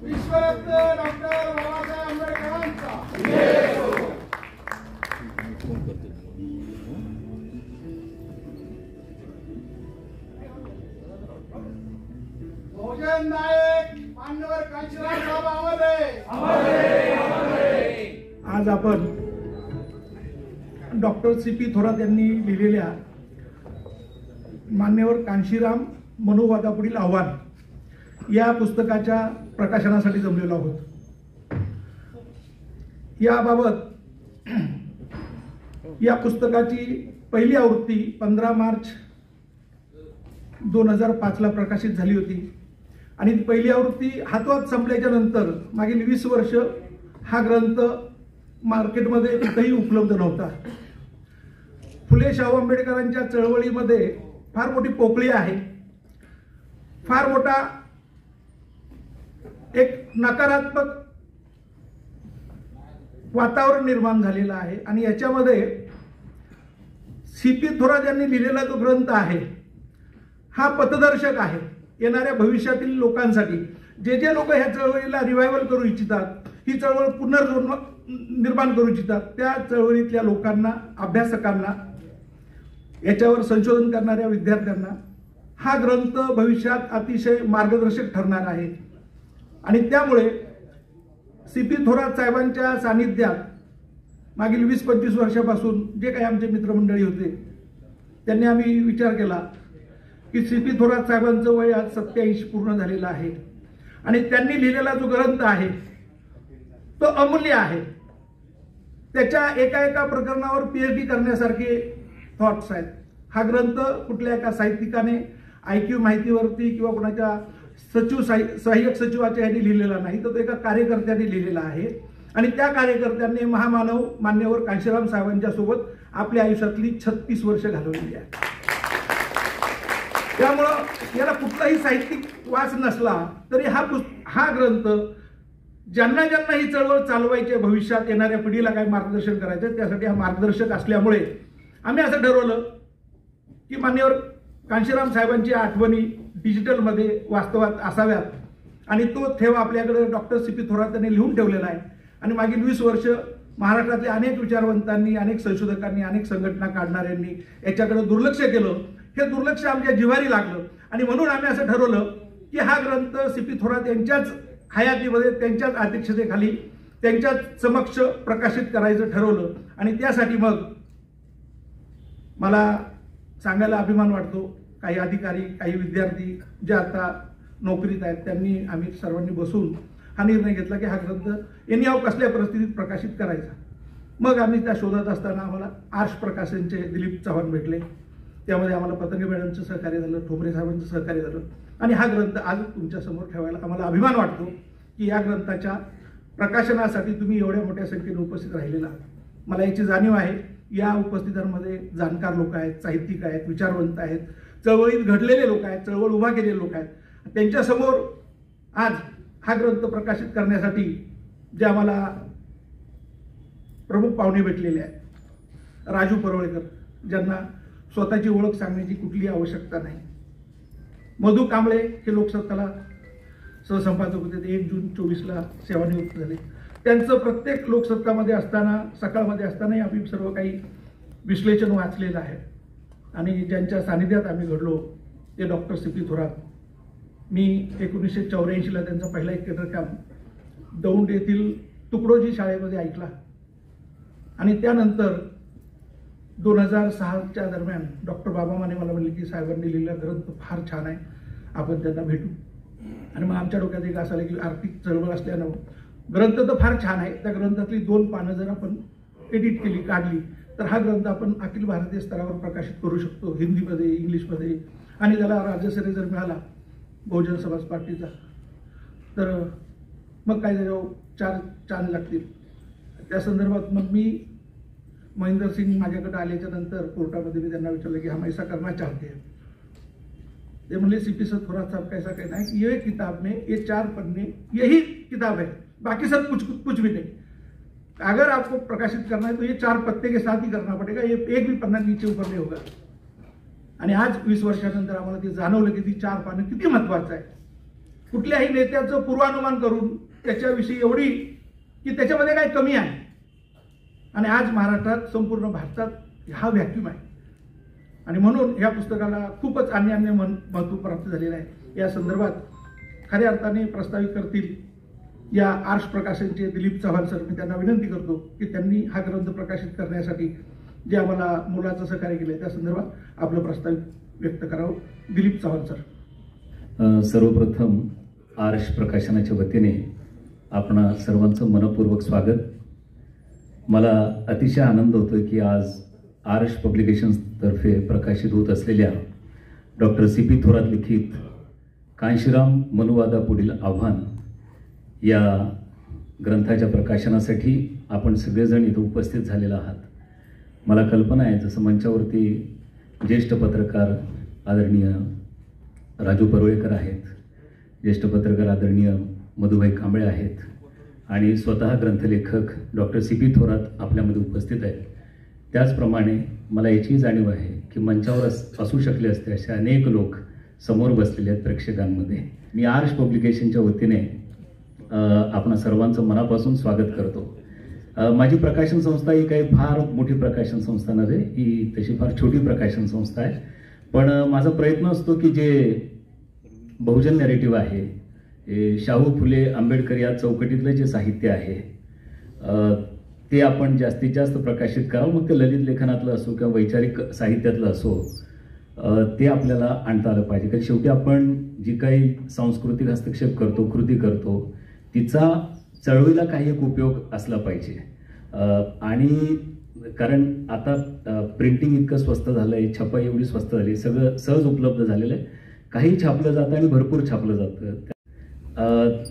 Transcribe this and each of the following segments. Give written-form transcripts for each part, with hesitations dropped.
विश्वरत्न doctor Babasaheb आंबेडकरांचा बहुजन नायक मान्यवर कांशीराम साहेब आज आपण डॉक्टर सी.पी. थोरात यांनी लिहिलेल्या मान्यवर कांशीराम मनोवादापुढील आव्हान या पुस्तकाच्या प्रकाशनासाठी जमलेलो आहोत। याबाबत या पुस्तकाची पहिली आवृत्ती 15 मार्च 2005 ला प्रकाशित झाली होती आणि पहिली आवृत्ती हातोहात संपल्याच्या नंतर मागील 20 वर्ष हा ग्रंथ मार्केटमध्ये कुठेही उपलब्ध नव्हता। फुले शाहू आंबेडकरांच्या चळवळीमध्ये फार मोठी पोकळी आहे, फार मोठा एक नकारात्मक वातावरण निर्माण झालेलं आहे आणि याच्यामध्ये सी.पी. थोरात यांनी लिहिलेला जो ग्रंथ आहे हा पथदर्शक आहे येणाऱ्या भविष्यातील लोकांसाठी। जे लोक ह्या चळवळीला रिवायवल करू इच्छितात, ही चळवळ पुनर्निर्माण करू इच्छितात, त्या चळवळीतल्या लोकांना, अभ्यासकांना, याच्यावर संशोधन करणाऱ्या विद्यार्थ्यांना हा ग्रंथ भविष्यात अतिशय मार्गदर्शक ठरणार आहे। आणि त्यामुळे सी.पी. थोरात साहेबांच्या सानिध्यात मागील 20-25 वर्षापासून जे काही आमचे मित्रमंडळी होते त्यांनी आम्ही विचार केला की सी.पी. थोरात साहेबांचं वय आज 87 पूर्ण झालेलं आहे आणि त्यांनी लिहिलेला जो ग्रंथ आहे तो अमूल्य आहे। त्याच्या एका प्रकरणावर PhD करण्यासारखे थॉट्स आहेत। हा ग्रंथ कुठल्या एका साहित्यिकाने IQ माहितीवरती किंवा कोणाच्या सहाय्यक सचिवाच्या यांनी लिहिलेला नाही, तर तो एका कार्यकर्त्याने लिहिलेला आहे आणि त्या कार्यकर्त्यांनी महामानव मान्यवर कांशीराम साहेबांच्या सोबत आपल्या आयुष्यातली 36 वर्ष घालवलेली आहे। त्यामुळं याला कुठलाही साहित्यिक वास नसला तरी हा ग्रंथ ज्यांना ही चळवळ चालवायची आहे, भविष्यात येणाऱ्या पिढीला काय मार्गदर्शन करायचं त्यासाठी हा मार्गदर्शक असल्यामुळे आम्ही असं ठरवलं की मान्यवर कांशीराम साहेबांची आठवणी डिजिटलमध्ये वास्तवात असाव्यात आणि तो ठेवा आपल्याकडे डॉक्टर सी.पी. थोरात यांनी लिहून ठेवलेला आहे। आणि मागील 20 वर्ष महाराष्ट्रातल्या अनेक विचारवंतांनी, अनेक संशोधकांनी, अनेक संघटना काढणाऱ्यांनी याच्याकडे दुर्लक्ष केलं। हे दुर्लक्ष आमच्या जिव्हारी लागलं आणि म्हणून आम्ही असं ठरवलं की हा ग्रंथ सी.पी. थोरात यांच्याच हयातीमध्ये, त्यांच्याच अध्यक्षतेखाली, त्यांच्याच समक्ष प्रकाशित करायचं ठरवलं। आणि त्यासाठी मग मला सांगायला अभिमान वाटतो, काही अधिकारी, काही विद्यार्थी जे आता नोकरीत आहेत त्यांनी आम्ही सर्वांनी बसून हा निर्णय घेतला की हा ग्रंथ एनी कसल्या परिस्थितीत प्रकाशित करायचा। मग आम्ही त्या शोधात असताना आम्हाला आर्ष प्रकाशनचे दिलीप चव्हाण भेटले, त्यामध्ये आम्हाला पतंगे मॅडमचं सहकार्य झालं, ठोंबरे साहेबांचं सहकार्य झालं आणि हा ग्रंथ आज तुमच्यासमोर ठेवायला आम्हाला अभिमान वाटतो की या ग्रंथाच्या प्रकाशनासाठी तुम्ही एवढ्या मोठ्या संख्येने उपस्थित राहिलेला आहात। मला याची जाणीव आहे, या उपस्थितांमध्ये जाणकार लोक आहेत, साहित्यिक आहेत, विचारवंत आहेत, चळवळीत घडलेले लोक आहेत, चळवळ उभा केलेले लोक आहेत। त्यांच्यासमोर आज हा ग्रंथ प्रकाशित करण्यासाठी जे आम्हाला प्रमुख पाहुणे भेटलेले आहेत, राजू परवळेकर, ज्यांना स्वतःची ओळख सांगण्याची कुठलीही आवश्यकता नाही, मधु कांबळे हे लोकसत्ताला सहसंपादक होते, ते 1 जून 24ला सेवानिवृत्त झाले। त्यांचं प्रत्येक लोकसत्तामध्ये असताना, सकाळमध्ये असतानाही आम्ही सर्व काही विश्लेषण वाचलेलं आहे आणि ज्यांच्या सानिध्यात आम्ही घडलो ते डॉक्टर सी.पी. थोरात। मी 1984ला त्यांचा पहिला एक थिएटर कॅम्प दौंड येथील तुकडोजी शाळेमध्ये ऐकला आणि त्यानंतर 2006च्या दरम्यान डॉक्टर बाबा माने मला म्हणले की साहेबांनी लिहिलेला ग्रंथ फार छान आहे, आपण त्यांना भेटू। आणि मग आमच्या डोक्यात एक असं आलं की आर्थिक चळवळ असल्यानं ग्रंथ तर फार छान आहे, त्या ग्रंथातली 2 पानं जर आपण एडिट केली, काढली तर हा ग्रंथ आपण अखिल भारतीय स्तरावर प्रकाशित करू शकतो, हिंदीमध्ये, इंग्लिशमध्ये। आणि त्याला राज्यसभेत जर मिळाला बहुजन समाज पार्टीचा तर मग काय त्याच्यावर 4 चांद लागतील। त्या संदर्भात मग मी महेंद्र सिंग माझ्याकडे आल्याच्या नंतर कोर्टामध्ये मी त्यांना विचारलं की हम ऐसा करना चाहते हैं। ते म्हणले सी.पी. सर थोरात साहब कैसा कहना है कि ये किताब में ये 4 पन्ने यही किताब है, बाकी सब कुछ भी नहीं। अगर आपको प्रकाशित करना है तो ये 4 पत्ते के साथ ही करना पड़ेगा, ये एक भी पन्ना नीचे ऊपर नहीं होगा। आणि आज 20 वर्षानंतर आम्हाला ते जाणवलं की ती 4 पानं किती महत्वाचं आहे। कुठल्याही नेत्याचं पूर्वानुमान करून त्याच्याविषयी एवढी की त्याच्यामध्ये काय कमी आहे. आणि आज महाराष्ट्रात संपूर्ण भारतात हा व्हॅक्यूम आहे आणि म्हणून या पुस्तकाला खूपच अन्य महत्त्व प्राप्त झालेलं आहे. या संदर्भात खऱ्या अर्थाने प्रस्तावित करतील या आर्ष प्रकाशनचे दिलीप चव्हाण सर, मी त्यांना विनंती करतो की त्यांनी हा ग्रंथ प्रकाशित करण्यासाठी जे आम्हाला मुलाचं सहकार्य केलं त्या संदर्भात आपलं प्रस्ताव व्यक्त करावं. दिलीप चव्हाण सर. सर्वप्रथम आर्ष प्रकाशनाच्या वतीने आपणा सर्वांचं मनपूर्वक स्वागत. मला अतिशय आनंद होतो की आज आर्ष पब्लिकेशन्सतर्फे प्रकाशित होत असलेल्या डॉक्टर CP थोरात लिखित कांशीराम मनुवादापुढील आव्हान या ग्रंथाच्या प्रकाशनासाठी आपण सगळेजण इथं उपस्थित झालेला आहात. मला कल्पना आहे जसं मंचावरती ज्येष्ठ पत्रकार आदरणीय राजू परुळेकर आहेत, ज्येष्ठ पत्रकार आदरणीय मधुभाई कांबळे आहेत आणि स्वतः ग्रंथलेखक डॉक्टर CP थोरात आपल्यामध्ये उपस्थित आहेत. त्याचप्रमाणे मला याची जाणीव आहे की मंचावर असू शकले असते असे अनेक लोक समोर बसलेले आहेत प्रेक्षकांमध्ये. मी आर्ष पब्लिकेशनच्या वतीने आपण सर्वांचं मनापासून स्वागत करतो. माझी प्रकाशन संस्था ही काही फार मोठी प्रकाशन संस्था नव्हे, ही तशी फार छोटी प्रकाशन संस्था आहे. पण माझा प्रयत्न असतो की जे बहुजन नॅरेटिव्ह आहे, शाहू फुले आंबेडकर या चौकटीतलं जे साहित्य आहे ते आपण जास्तीत जास्त प्रकाशित करावं. मग ते ललित लेखनातलं असो किंवा वैचारिक साहित्यातलं असो, ते आपल्याला आणता आलं पाहिजे. कारण शेवटी आपण जी काही सांस्कृतिक हस्तक्षेप करतो, कृती करतो, तिचा चळवळीला काही एक उपयोग असला पाहिजे. आणि कारण आता प्रिंटिंग इतकं स्वस्त झालं आहे, छपाई एवढी स्वस्त झाली, सगळं सहज उपलब्ध झालेलं आहे. काही छापलं जातं आणि भरपूर छापलं जातं.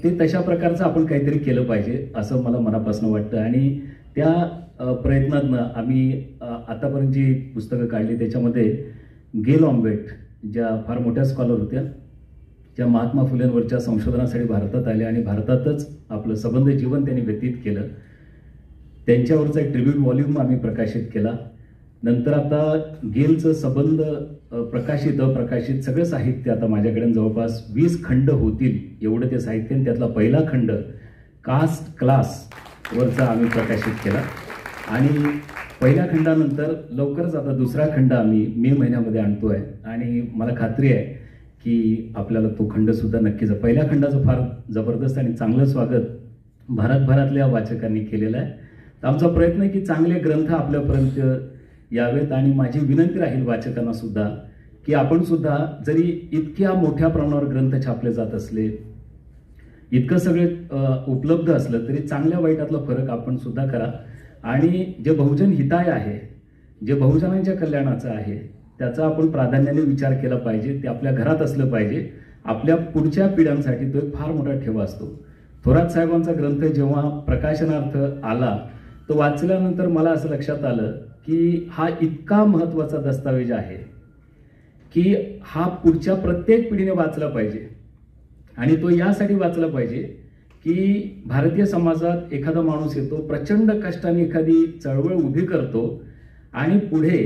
ते तशा प्रकारचं आपण काहीतरी केलं पाहिजे असं मला मनापासून वाटतं. आणि त्या प्रयत्नातनं आम्ही आतापर्यंत जी पुस्तकं काढली त्याच्यामध्ये गेल ऑम्बेट ज्या फार मोठ्या स्कॉलर होत्या, ज्या महात्मा फुलेंवरच्या संशोधनासाठी भारतात आल्या आणि भारतातच आपलं सबंध जीवन त्यांनी व्यतीत केलं, त्यांच्यावरचा एक ट्रिब्यूट व्हॉल्यूम आम्ही प्रकाशित केला. नंतर आता गेलचं सबंध प्रकाशित अप्रकाशित सगळं साहित्य आता माझ्याकडे जवळपास 20 खंड होतील एवढं ते साहित्य. आणि त्यातला पहिला खंड कास्ट क्लास वरचा आम्ही प्रकाशित केला आणि पहिल्या खंडानंतर लवकरच आता दुसरा खंड आम्ही मे महिन्यामध्ये आणतोय आणि मला खात्री आहे की आपल्याला तो खंड सुद्धा नक्कीच. पहिल्या खंडाचं फार जबरदस्त आणि चांगलं स्वागत भारतभरातल्या वाचकांनी केलेलं आहे. तर आमचा प्रयत्न आहे की चांगले ग्रंथ आपल्यापर्यंत यावेत. आणि माझी विनंती राहील वाचकांना सुद्धा की आपण सुद्धा जरी इतक्या मोठ्या प्रमाणावर ग्रंथ छापले जात असले, इतकं सगळे उपलब्ध असलं तरी चांगल्या वाईटातला फरक आपण सुद्धा करा. आणि जे बहुजन हिताय आहे, जे बहुजनांच्या कल्याणाचं आहे, त्याचा आपण प्राधान्याने विचार केला पाहिजे. ते आपल्या घरात असलं पाहिजे. आपल्या पुढच्या पिढ्यांसाठी तो एक फार मोठा ठेवा असतो. थोरात साहेबांचा ग्रंथ जेव्हा प्रकाशनार्थ आला तो वाचल्यानंतर मला असं लक्षात आलं की हा इतका महत्त्वाचा दस्तावेज आहे की हा पुढच्या प्रत्येक पिढीने वाचला पाहिजे. आणि तो यासाठी वाचला पाहिजे की भारतीय समाजात एखादा माणूस येतो, प्रचंड कष्टाने एखादी चळवळ उभी करतो आणि पुढे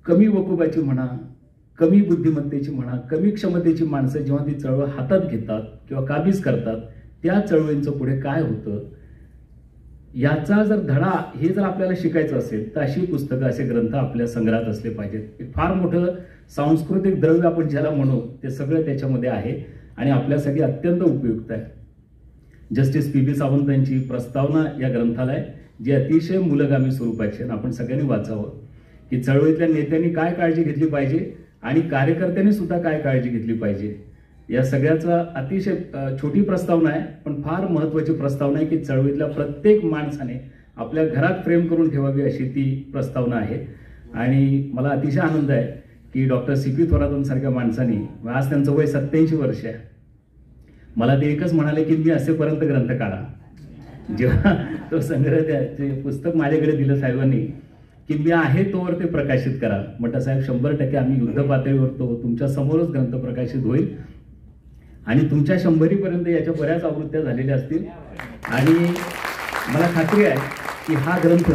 कमी वकुबाची म्हणा, कमी बुद्धिमत्तेची म्हणा, कमी क्षमतेची माणसं जेव्हा ती चळवळ हातात घेतात किंवा काबीज करतात, त्या चळवळींचं पुढे काय होतं याचा जर धडा हे जर आपल्याला शिकायचं असेल तर अशी पुस्तकं, असे ग्रंथ आपल्या संग्रहात असले पाहिजेत. फार मोठं सांस्कृतिक द्रव्य आपण ज्याला म्हणू ते सगळं त्याच्यामध्ये आहे आणि आपल्यासाठी अत्यंत उपयुक्त आहे. जस्टिस PB सावंत यांची प्रस्तावना या ग्रंथाला आहे, जी अतिशय मूलगामी स्वरूपाची आहे. आपण सगळ्यांनी वाचावं की चळवळीतल्या नेत्यांनी काय काळजी घेतली पाहिजे आणि कार्यकर्त्यांनी सुद्धा काय काळजी घेतली पाहिजे. या सगळ्याचा अतिशय छोटी प्रस्तावना आहे पण फार महत्त्वाची प्रस्तावना आहे की चळवळीतल्या प्रत्येक माणसाने आपल्या घरात फ्रेम करून ठेवावी अशी ती प्रस्तावना आहे. आणि मला अतिशय आनंद आहे की डॉक्टर CP थोरातांसारख्या माणसांनी, आज त्यांचं वय 87 वर्ष आहे, मला ते एकच म्हणाले की मी असेपर्यंत ग्रंथ काढा. जेव्हा तो संग्रह ते पुस्तक माझ्याकडे दिलं साहेबांनी की मी आहे तोवर ते प्रकाशित करा. म्हटलं साहेब 100% आम्ही युद्ध पातळीवर तो तुमच्या समोरच ग्रंथ प्रकाशित होईल आणि तुमच्या 100पर्यंत याच्या बऱ्याच आवृत्त्या झालेल्या असतील. आणि मला खात्री आहे की हा ग्रंथ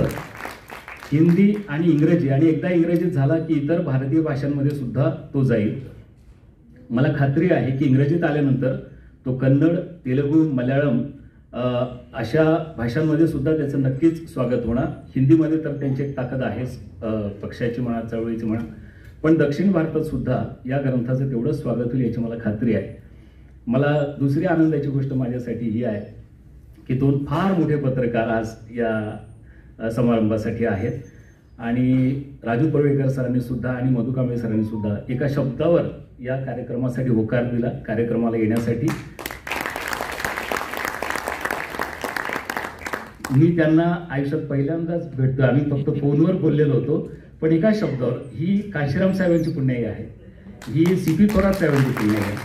हिंदी आणि इंग्रजी, आणि एकदा इंग्रजीत झाला की इतर भारतीय भाषांमध्ये सुद्धा तो जाईल. मला खात्री आहे की इंग्रजीत आल्यानंतर तो कन्नड, तेलुगू, मल्याळम अशा भाषांमध्ये सुद्धा त्याचं नक्कीच स्वागत होणार. हिंदीमध्ये तर त्यांची एक ताकद आहेच, पक्षाची म्हणा, चळवळीची म्हणा, पण दक्षिण भारतात सुद्धा या ग्रंथाचं तेवढं स्वागत होईल याची मला खात्री आहे. मला दुसरी आनंदाची गोष्ट माझ्यासाठी ही आहे की 2 फार मोठे पत्रकार आज या समारंभासाठी आहेत आणि राजू परुळेकर सरांनी सुद्धा आणि मधु कांबळे सरांनी सुद्धा एका शब्दावर या कार्यक्रमासाठी होकार दिला, कार्यक्रमाला येण्यासाठी. मी त्यांना आयुष्यात पहिल्यांदाच भेटतो, आम्ही फक्त फोनवर बोललेलो होतो, पण एका शब्दावर ही काशीराम साहेबांची पुण्याई आहे, ही CP थोरात साहेबांची पुण्याई आहे.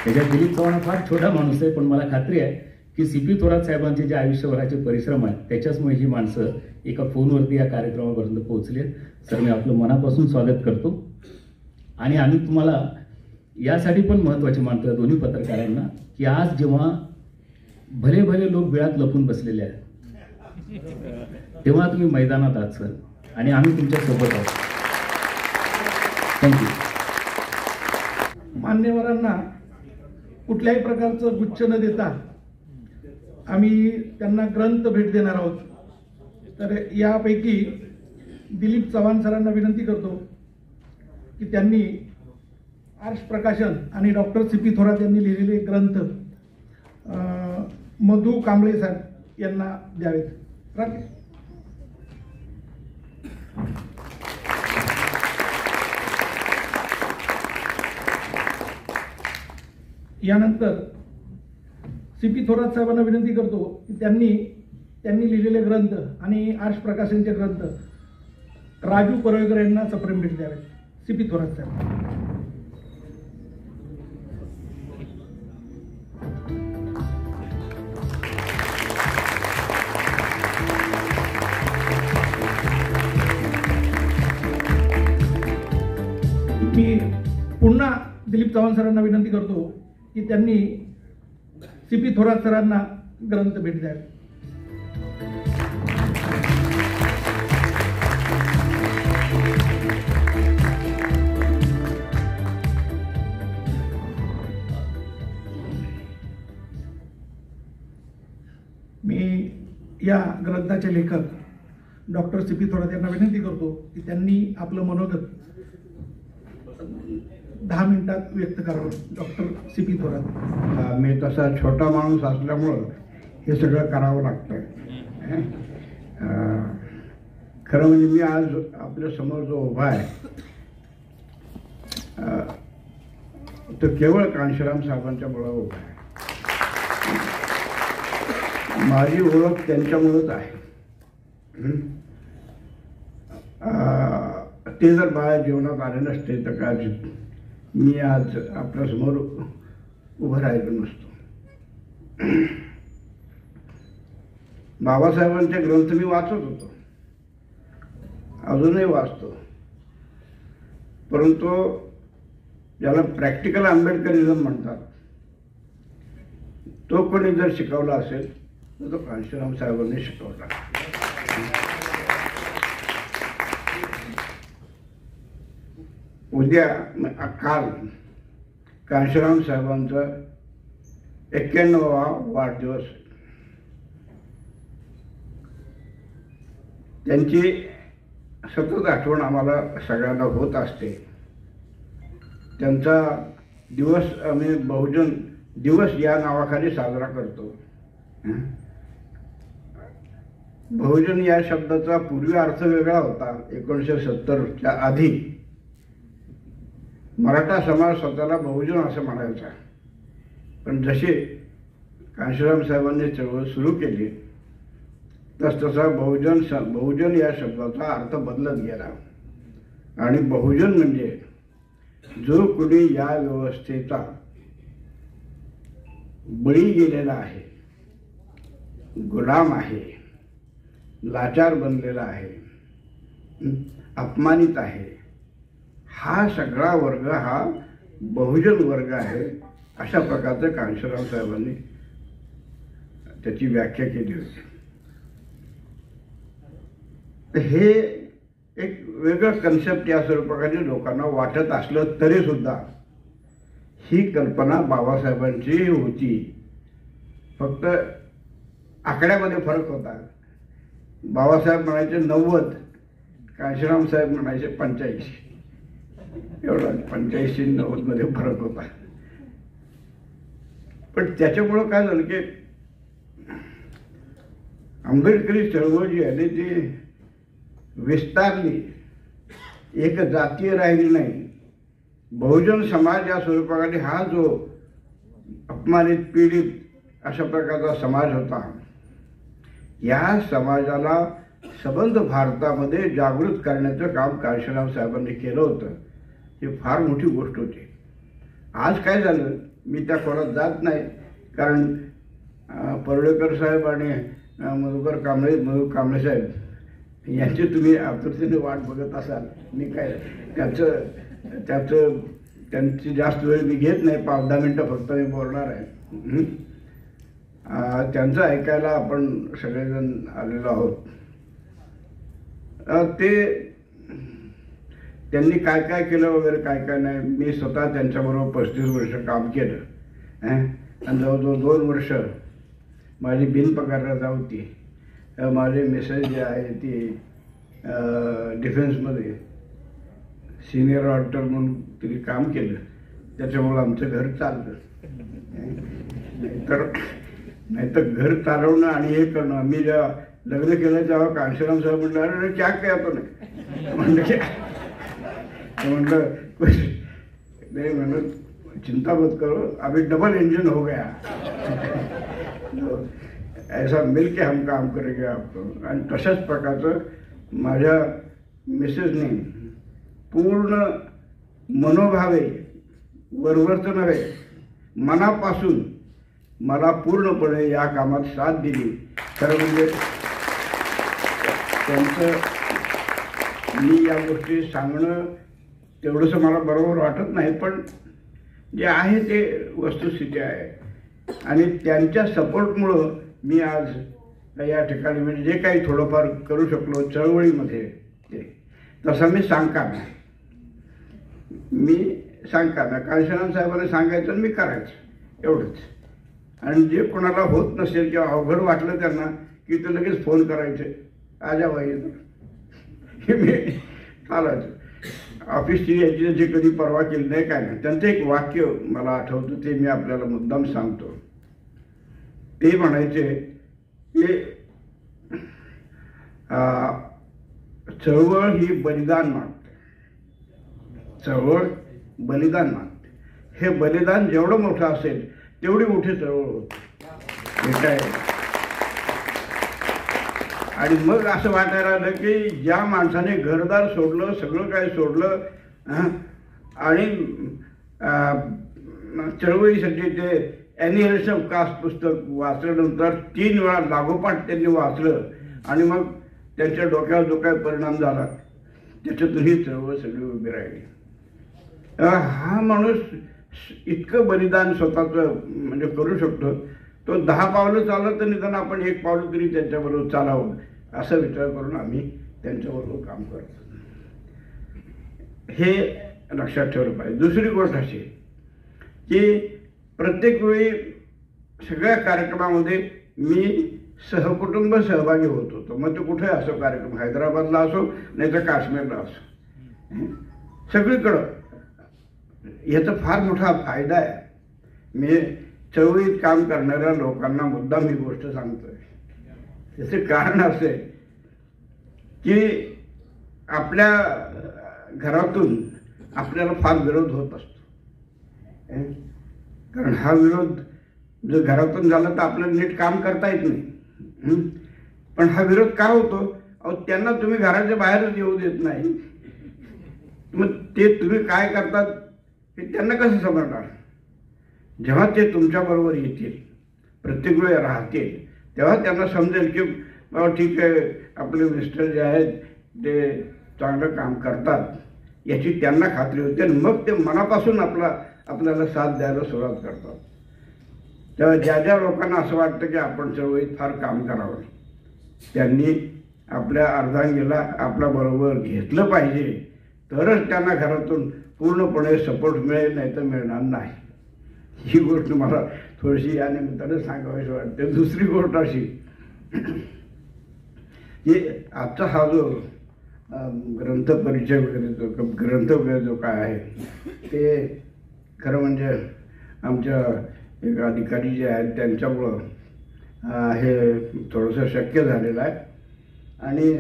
त्याच्यात दिलीप चव्हाण फार छोटा माणूस आहे, पण मला खात्री आहे की CP थोरात साहेबांचे जे आयुष्यभराचे परिश्रम आहेत त्याच्याचमुळे ही माणसं एका फोनवरती या कार्यक्रमापर्यंत पोहोचले. सर, मी आपलं मनापासून स्वागत करतो आणि आम्ही तुम्हाला यासाठी पण महत्त्वाचे मानतो दोन्ही पत्रकारांना की आज जेव्हा भले भले लोक बिळात लपून बसलेले आहेत तेव्हा तुम्ही मैदानात आहात सर, आणि आम्ही तुमच्या सोबत आहोत. थँक्यू. मान्यवरांना कुठल्याही प्रकारचं गुच्छ न देता आम्ही त्यांना ग्रंथ भेट देणार आहोत. तर यापैकी दिलीप चव्हाण सरांना विनंती करतो की त्यांनी आर्ष प्रकाशन आणि डॉक्टर CP थोरात यांनी लिहिलेले ग्रंथ मधु कांबळे साहेब यांना द्यावेत. यानंतर CP थोरात साहेबांना विनंती करतो की त्यांनी लिहिलेले ग्रंथ आणि आर्ष प्रकाशनचे ग्रंथ राजू परुळेकर यांना सप्रेम भेट द्यावेत. CP थोरात साहेब. मी पुन्हा दिलीप चव्हाण सरांना विनंती करतो की त्यांनी CP थोरात सरांना ग्रंथ भेट द्यावे. मी या ग्रंथाचे लेखक डॉक्टर CP थोरात यांना विनंती करतो की त्यांनी आपलं मनोगत 10 मिनिटात व्यक्त करावं. Doctor CP Thorat. मी तसा छोटा माणूस असल्यामुळं हे सगळं करावं लागतं. खरं म्हणजे मी आज आपल्या समोर जो उभा आहे तो केवळ कांशीराम साहेबांच्यामुळं उभा आहे. माझी ओळख त्यांच्यामुळंच आहे. ते जर माझ्या जीवनात आले नसते तर काय मी आज आपल्यासमोर उभं राहिलो नसतो. बाबासाहेबांचे ग्रंथ मी वाचत होतो, अजूनही वाचतो, परंतु ज्याला प्रॅक्टिकल आंबेडकरिझम म्हणतात तो कोणी जर शिकवला असेल तर तो कांशीराम साहेबांनी शिकवला. उद्या काल कांशीराम साहेबांचा 91वा वाढदिवस. त्यांची सतत आठवण आम्हाला सगळ्यांना होत असते. त्यांचा दिवस आम्ही बहुजन दिवस या नावाखाली साजरा करतो. बहुजन या शब्दाचा पूर्वी अर्थ वेगळा होता. 1970च्या आधी मराठा समाज स्वतःला बहुजन असं म्हणायचा, पण जसे कांशीराम साहेबांनी चळवळ सुरू केली तसतसा बहुजन या शब्दाचा अर्थ बदलत गेला. आणि बहुजन म्हणजे जो कोणी या व्यवस्थेचा बळी गेलेला आहे, गुलाम आहे, लाचार बनलेला आहे, अपमानित आहे, हा सगळा वर्ग हा बहुजन वर्ग आहे, अशा प्रकारचं कांशीराम साहेबांनी त्याची व्याख्या केली होती. हे एक वेगळं कन्सेप्ट या स्वरूपाने लोकांना वाटत असलं तरी सुद्धा ही कल्पना बाबासाहेबांची होती. फक्त आकड्यामध्ये फरक होता. बाबासाहेब म्हणायचे 90, कांशीराम साहेब म्हणायचे 85. एवढा 85-90 मध्ये फरक होता. पण त्याच्यामुळं काय झालं की आंबेडकरी चळवळ जी आहे ती विस्तारली, एक जातीय राहिली नाही. बहुजन समाज या स्वरूपाने हा जो अपमानित पीडित अशा प्रकारचा समाज होता, या समाजाला सबंध भारतामध्ये जागृत करण्याचं काम कांशीराम साहेबांनी केलं होतं. ही फार मोठी गोष्ट होती. आज काय झालं, मी त्या खोलात जात नाही, कारण परुळेकर साहेब आणि मधुकर कांबळे साहेब यांची तुम्ही आतुरतेने वाट बघत असाल. मी काय त्यांची जास्त वेळ मी घेत नाही, 5-10 मिनटं फक्त मी बोलणार आहे. त्यांचं ऐकायला आपण सगळेजण आलेलो आहोत. त्यांनी काय काय केलं वगैरे काय काय नाही, मी स्वतः त्यांच्याबरोबर 35 वर्ष काम केलं आणि जवळजवळ 2 वर्ष माझी बिनपगारता होती. माझे मिसेस जे आहे ती डिफेन्समध्ये सिनियर ऑडिटर म्हणून तिने काम केलं. त्याच्यामुळं आमचं घर चाललं. नाहीतर घर चालवणं आणि हे करणं. मी जेव्हा लग्न केलं तेव्हा कांशीराम साहेब म्हटलं, अरे क्या काय आपण म्हटलं नाही, म्हणलं चिंता मत करो, अभी डबल इंजन हो गया, ऐसा मिल के हम काम करेंगे आपको. आणि तशाच प्रकारचं माझ्या मिसेसने पूर्ण मनोभावे वरवरचं नव्हे, मनापासून मला पूर्णपणे या कामात साथ दिली. खरं म्हणजे त्यांचं मी या गोष्टी सांगणं तेवढंसं मला बरोबर वाटत नाही, पण जे आहे ते वस्तुस्थिती आहे. आणि त्यांच्या सपोर्टमुळं मी आज या ठिकाणी म्हणजे जे काही थोडंफार करू शकलो चळवळीमध्ये ते तसं मी सांगणार नाही. कांशीराम साहेबांना सांगायचं आणि मी करायचं एवढंच. आणि जे कोणाला होत नसेल किंवा अवघड वाटलं त्यांना की ते लगेच फोन करायचे, आजा बाई मी चालायचं. ऑफिसची याची जे कधी परवा केली नाही काय नाही. त्यांचं एक वाक्य मला आठवतं, ते मी आपल्याला मुद्दाम सांगतो. ते म्हणायचे की चळवळ ही बलिदान मागते, चळवळ बलिदान मागते. हे बलिदान जेवढं मोठं असेल तेवढी मोठी चळवळ होते. हे काय आणि मग असं वाटायला लागलं की ज्या माणसाने घरदार सोडलं, सगळं काय सोडलं आणि चळवळीसाठी ते ॲनिव्हर्सरी ऑफ कास्ट पुस्तक वाचल्यानंतर 3 वेळा लागोपाठ त्यांनी वाचलं आणि मग त्यांच्या डोक्यावर जो काय परिणाम झाला त्याच्यातून ही चळवळ सगळी उभी राहिली. हा माणूस इतकं बलिदान स्वतःचं म्हणजे करू शकतो. तो 10 पावलं चाललं तर निदान आपण 1 पावलं तरी त्यांच्याबरोबर चालावं असा विचार करून आम्ही त्यांच्याबरोबर काम करतो. हे लक्षात ठेवलं पाहिजे. दुसरी गोष्ट अशी की प्रत्येक वेळी सगळ्या कार्यक्रमामध्ये मी सहकुटुंब सहभागी होत होतो. मग ते कुठे असो कार्यक्रम, हैदराबादला असो नाही तर काश्मीरला असो, सगळीकडं याचा फार मोठा फायदा आहे. मी चळवळीत काम करणाऱ्या लोकांना मुद्दाम ही गोष्ट सांगतोय. त्याचे कारण असे की आपल्या घरातून आपल्याला फार विरोध होत असतो. कारण हा विरोध जर घरातून झाला तर आपल्याला नीट काम करता येत नाही. पण हा विरोध का होतो? अहो त्यांना तुम्ही घराच्या बाहेरच येऊ देत नाही. मग ते तुम्ही काय करतात हे त्यांना कसं समजणार? जेव्हा ते तुमच्याबरोबर येतील, प्रत्येक वेळ राहतील, तेव्हा त्यांना समजेल की बाबा ठीक आहे, आपले मिस्टर जे आहेत ते चांगलं काम करतात याची त्यांना खात्री होते. आणि मग ते मनापासून आपल्याला साथ द्यायला सुरुवात करतात. तेव्हा ज्या ज्या लोकांना असं वाटतं की आपण चळवळीत फार काम करावं, त्यांनी आपल्या अर्धांगीला आपल्याबरोबर घेतलं पाहिजे, तरच त्यांना घरातून पूर्णपणे सपोर्ट मिळेल, नाही तर मिळणार नाही. ही गोष्ट मला थोडीशी या निमित्ताने सांगावीशी वाटते. दुसरी गोष्ट अशी की आजचा हा जो ग्रंथ परिचय वगैरे जो ग्रंथ वगैरे जो काय आहे ते खरं म्हणजे आमच्या एक अधिकारी जे आहेत त्यांच्यामुळं हे थोडंसं शक्य झालेलं आहे. आणि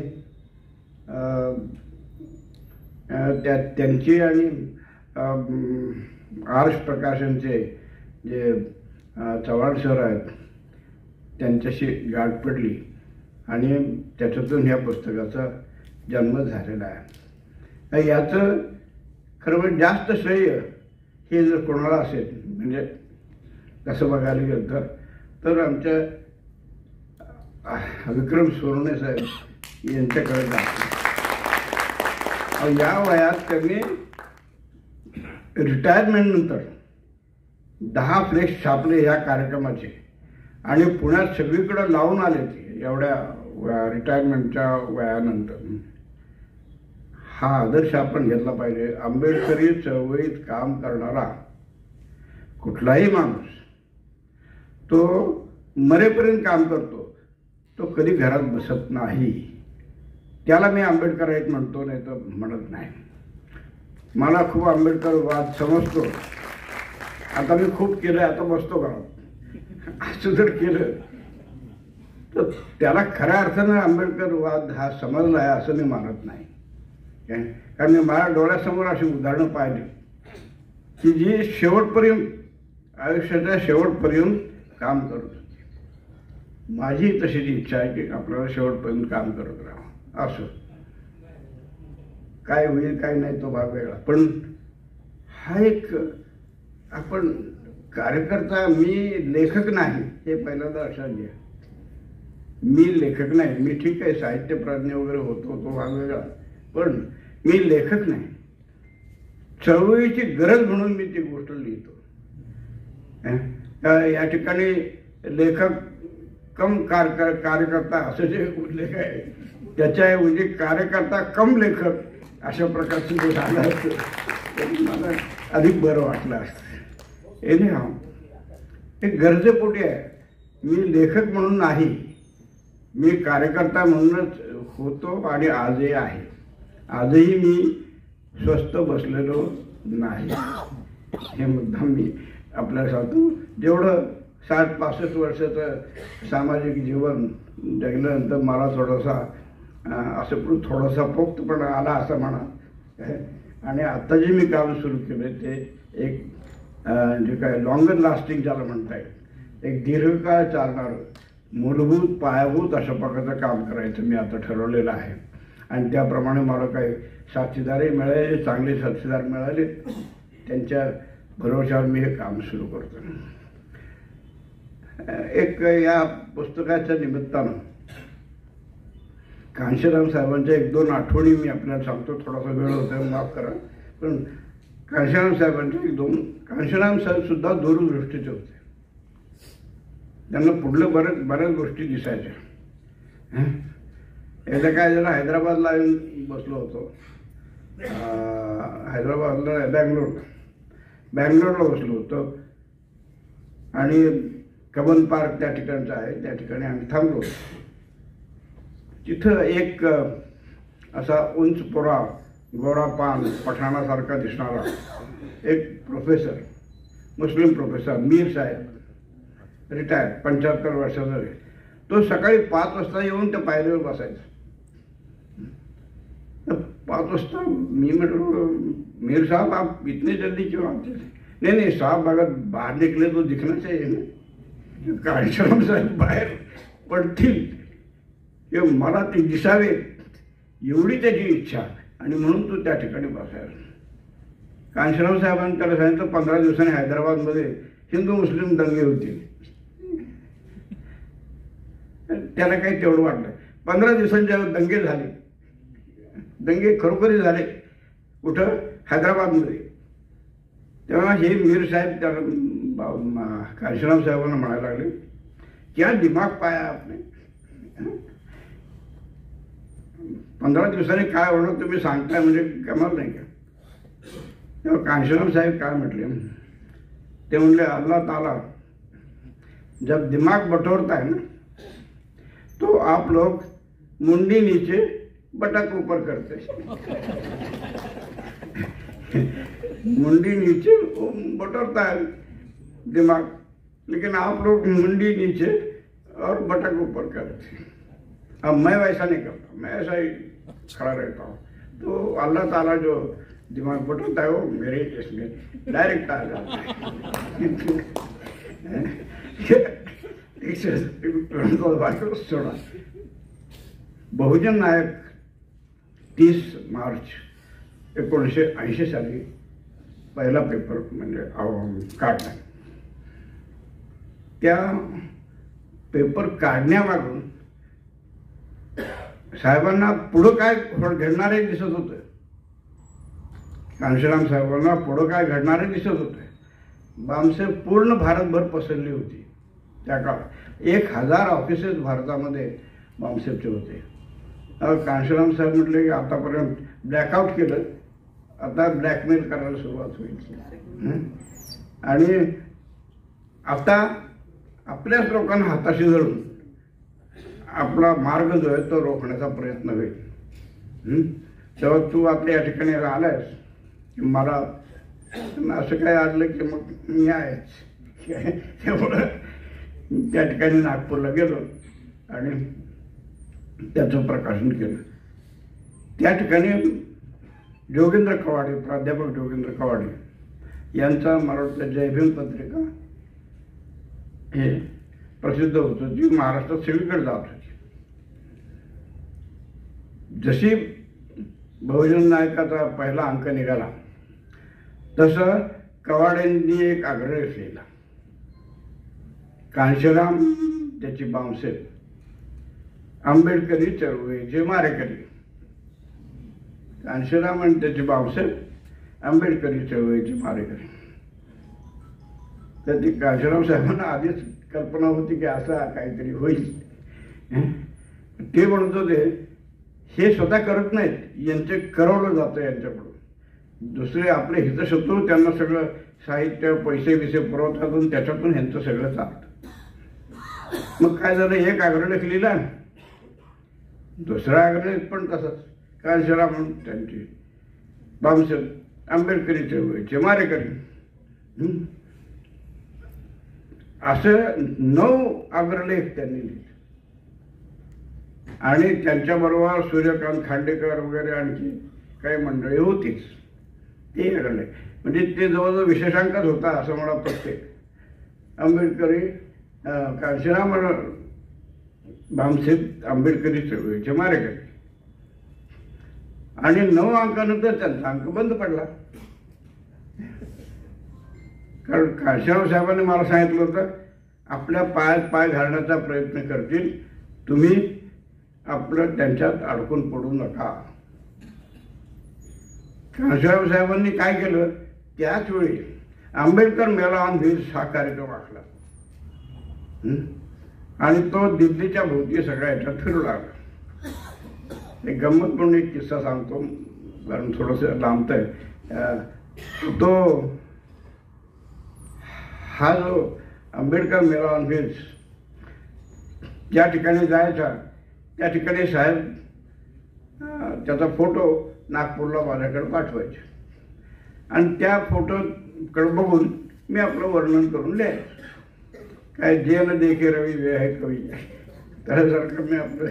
त्यांची आणि आर्ष प्रकाशनचे जे चव्हाण सर आहेत त्यांच्याशी गाठ पडली आणि त्याच्यातून ह्या पुस्तकाचा जन्म झालेला आहे. याचं खरं म्हणजे जास्त श्रेय हे जर कोणाला असेल म्हणजे तसं बघायला गेलं तर आमच्या विक्रम सोनवणे साहेब यांच्याकडे जातो. या वयात त्यांनी रिटायरमेंटनंतर 10 फ्लेक्स छापले ह्या कार्यक्रमाचे आणि पुण्यात सगळीकडे लावून आले ते एवढ्या रिटायरमेंटच्या वयानंतर. हा आदर्श आपण घेतला पाहिजे. आंबेडकरी चळवळीत काम करणारा कुठलाही माणूस तो मरेपर्यंत काम करतो, तो कधी घरात बसत नाही. त्याला मी आंबेडकर आहेत म्हणतो, नाही तर म्हणत नाही. मला खूप आंबेडकर वाद समजतो. आता मी खूप केलं, आता बसतो घरात असं जर केलं तर त्याला खऱ्या अर्थानं आंबेडकर वाद हा समजला आहे असं मी मानत नाही. कारण मी माझ्या डोळ्यासमोर अशी उदाहरणं पाहिली की जी शेवटपर्यंत आयुष्याच्या शेवटपर्यंत काम करत होते. माझी तशी इच्छा आहे की आपल्याला शेवटपर्यंत काम करत राहावं. असं काय होईल काय नाही तो भाग वेगळा, पण हा एक आपण कार्यकर्ता. मी लेखक नाही हे पहिल्यांदा लक्षात घ्या. मी लेखक नाही. मी ठीक आहे साहित्यप्राज्ञ वगैरे होतो तो भाग वेगळा, पण मी लेखक नाही. चळवळीची गरज म्हणून मी ती गोष्ट लिहितो. या ठिकाणी लेखक कम कार्यकर्ता असं जे उल्लेख आहे त्याच्याऐवजी कार्यकर्ता कम लेखक अशा प्रकारचं जे झालं असतं तरी मला अधिक बरं वाटलं असतं. एनिहाव हे गरजेपोटी आहे. मी लेखक म्हणून नाही, मी कार्यकर्ता म्हणूनच होतो आणि आजही आहे. आजही मी स्वस्थ बसलेलो नाही. हे मुद्दाम मी आपल्याला सांगतो. जेवढं 60-65 वर्षाचं सामाजिक जीवन जगल्यानंतर मला थोडासा असं थोडासा पोक्तपणा आला असं म्हणा. आणि आता जे मी काम सुरू केलं ते एक जे काय लॉंगर लास्टिंग ज्याला म्हणता येईल, एक दीर्घकाळ चालणारं मूलभूत पायाभूत अशा प्रकारचं काम करायचं मी आता ठरवलेलं आहे. आणि त्याप्रमाणे मला काही साथीदारही मिळाले, चांगले साथीदार मिळाले. त्यांच्या भरोश्यावर मी हे काम सुरू करतो. एक या पुस्तकाच्या निमित्तानं कांशीराम साहेबांच्या 1-2 आठवणी मी आपल्याला सांगतो. थोडासा वेळ होता माफ करा, पण कांशीराम साहेबांच्या 1-2. कांशीराम साहेब सुद्धा दूरदृष्टीचे होते. त्यांना पुढलं बऱ्याच गोष्टी दिसायच्या. एकदा काय झालं, हैदराबादला येऊन बसलो होतो. हैदराबादला बँगलोरला बसलो होतो आणि कबन पार्क त्या ठिकाणचं आहे, त्या ठिकाणी आम्ही थांबलो. तिथं एक असा उंच पोरा गोरा पान पठाणासारखा दिसणारा एक प्रोफेसर, मुस्लिम प्रोफेसर मीर साहेब, रिटायर 75 वर्षाचा. तो सकाळी 5 वाजता येऊन त्या पायरीवर बसायचा. 5 वाजता मी म्हटलो, मीर साहब आप इतने जल्दी क्यों आते? नहीं साहब अगर बाहर निकले तो दिखना चाहिए ना. कांशीराम साहेब बाहेर पडतील किंवा मला ते दिसावे एवढी त्याची इच्छा, आणि म्हणून तो त्या ठिकाणी बसायला. कांशीराम साहेबांनी त्याला सांगितलं 15 दिवसांनी हैदराबादमध्ये हिंदू मुस्लिम दंगे होतील. त्याला काही तेवढं वाटलं. 15 दिवसांच्या दंगे झाले. दंगे खरोखरी झाले. कुठं? हैदराबादमध्ये. तेव्हा हे मीर साहेब त्याला कांशीराम साहेबांना म्हणायला लागले, क्या दिमाग पाया आपने? 15 दिवसांनी काय होणार तुम्ही सांगताय म्हणजे कमाल नाही का? तेव्हा कांशीराम साहेब काय म्हटले, ते म्हणले अल्लाह ताला जब दिमाग बटोरता है ना तो आप लोग मुंडी नीचे बटक ऊपर करते मुंडी नीचे बटोरता है दिमाग, लेकिन आप लोग मुंडी नीचे और बटक ऊपर करते। अब मैं वैसा नहीं करता, मैं ऐसा ही खड़ा रहता हूँ। तो अल्लाह ताला जो दिमाग बटोरता है वो मेरे इसमें डायरेक्ट आ जाता है। छोड़ा बहुजन नायक 30 मार्च 1980 साली पहिला पेपर म्हणजे काढला। त्या पेपर काढण्यामागून साहेबांना पुढं काय घडणारे दिसत होतं, कांशीराम साहेबांना पुढं काय घडणारे दिसत होते। बामसेफ पूर्ण भारतभर पसरली होती त्या काळात, 1000 ऑफिसेस भारतामध्ये बामसेफचे होते। कांशीराम साहेब म्हटले की आतापर्यंत ब्लॅकआउट केलं, आता ब्लॅकमेल करायला सुरुवात होईल आणि आता आपल्याच लोकांना हाताशी धरून आपला मार्ग जो आहे तो रोखण्याचा प्रयत्न होईल। तेव्हा तू आता या ठिकाणी आलायस की मला असं काय आलं की मग मी आहेच। त्यामुळं त्या ठिकाणी नागपूरला गेलो आणि त्याचं प्रकाशन केलं। त्या ठिकाणी जोगेंद्र कवाडे, प्राध्यापक जोगेंद्र कवाडे यांचा मला वाटतं जयभीम पत्रिका हे प्रसिद्ध होतं, जी महाराष्ट्रात सगळीकडे जात होती। जशी बहुजन नायकाचा पहिला अंक निघाला तसं कवाडेंनी एक आग्रह केला, कांशीराम त्याची बामसेफ, आंबेडकरी चळवळीचे मारेकरी। कांशीराम आणि त्याची बामसेफ, आंबेडकरी चळवळीचे मारेकरी। तर ती कांशीराम साहेबांना आधीच कल्पना होती की असं काहीतरी होईल। ते म्हणत होते हे स्वतः करत नाहीत, यांचे करवलं जातं यांच्याकडून, दुसरे आपले हितशत्रू त्यांना सगळं साहित्य पैसे बिसे पुरवतात, त्याच्यातून ह्यांचं सगळं चालतं। मग काय झालं, एक आग्रह लिहिला, दुसरा आग्रह पण तसाच, कांशीराम म्हणून त्यांची बामसेफ, आंबेडकरी चळवळीचे मारेकरी, असं 9 अग्रलेख त्यांनी लिहिले। आणि त्यांच्याबरोबर सूर्यकांत खांडेकर वगैरे आणखी काही मंडळी होतीच। ते अग्रलेख म्हणजे ते जवळजवळ विशेषांकच होता असं मला प्रत्येक आंबेडकरी, कांशीराम, बामसेफ, आंबेडकरी चळवळीचे मारेकरी। आणि 9 अंकानंतर त्यांचा अंक बंद पडला, कारण कांशीराम साहेबांनी मला सांगितलं होतं आपल्या पायात पाय घालण्याचा प्रयत्न करतील, तुम्ही आपलं त्यांच्यात अडकून पडू नका। कांशीराम साहेबांनी काय केलं, त्याच वेळी आंबेडकर मेला ऑन व्हील्स हा कार्यक्रम आखला आणि तो दिल्लीच्या भोवती सगळ्या याच्यात फिरू लागला। एक गंमत म्हणून एक किस्सा सांगतो, कारण थोडंसं लांबतंय। तो हा जो आंबेडकर मेला ऑन व्हील्स ज्या ठिकाणी जायचा त्या ठिकाणी साहेब त्याचा फोटो नागपूरला माझ्याकडे पाठवायचे आणि त्या फोटोकडे बघून मी आपलं वर्णन करून लिहायचं। काय जे न देखे रवी वे आहे कवी, त्यासारखं मी आपलं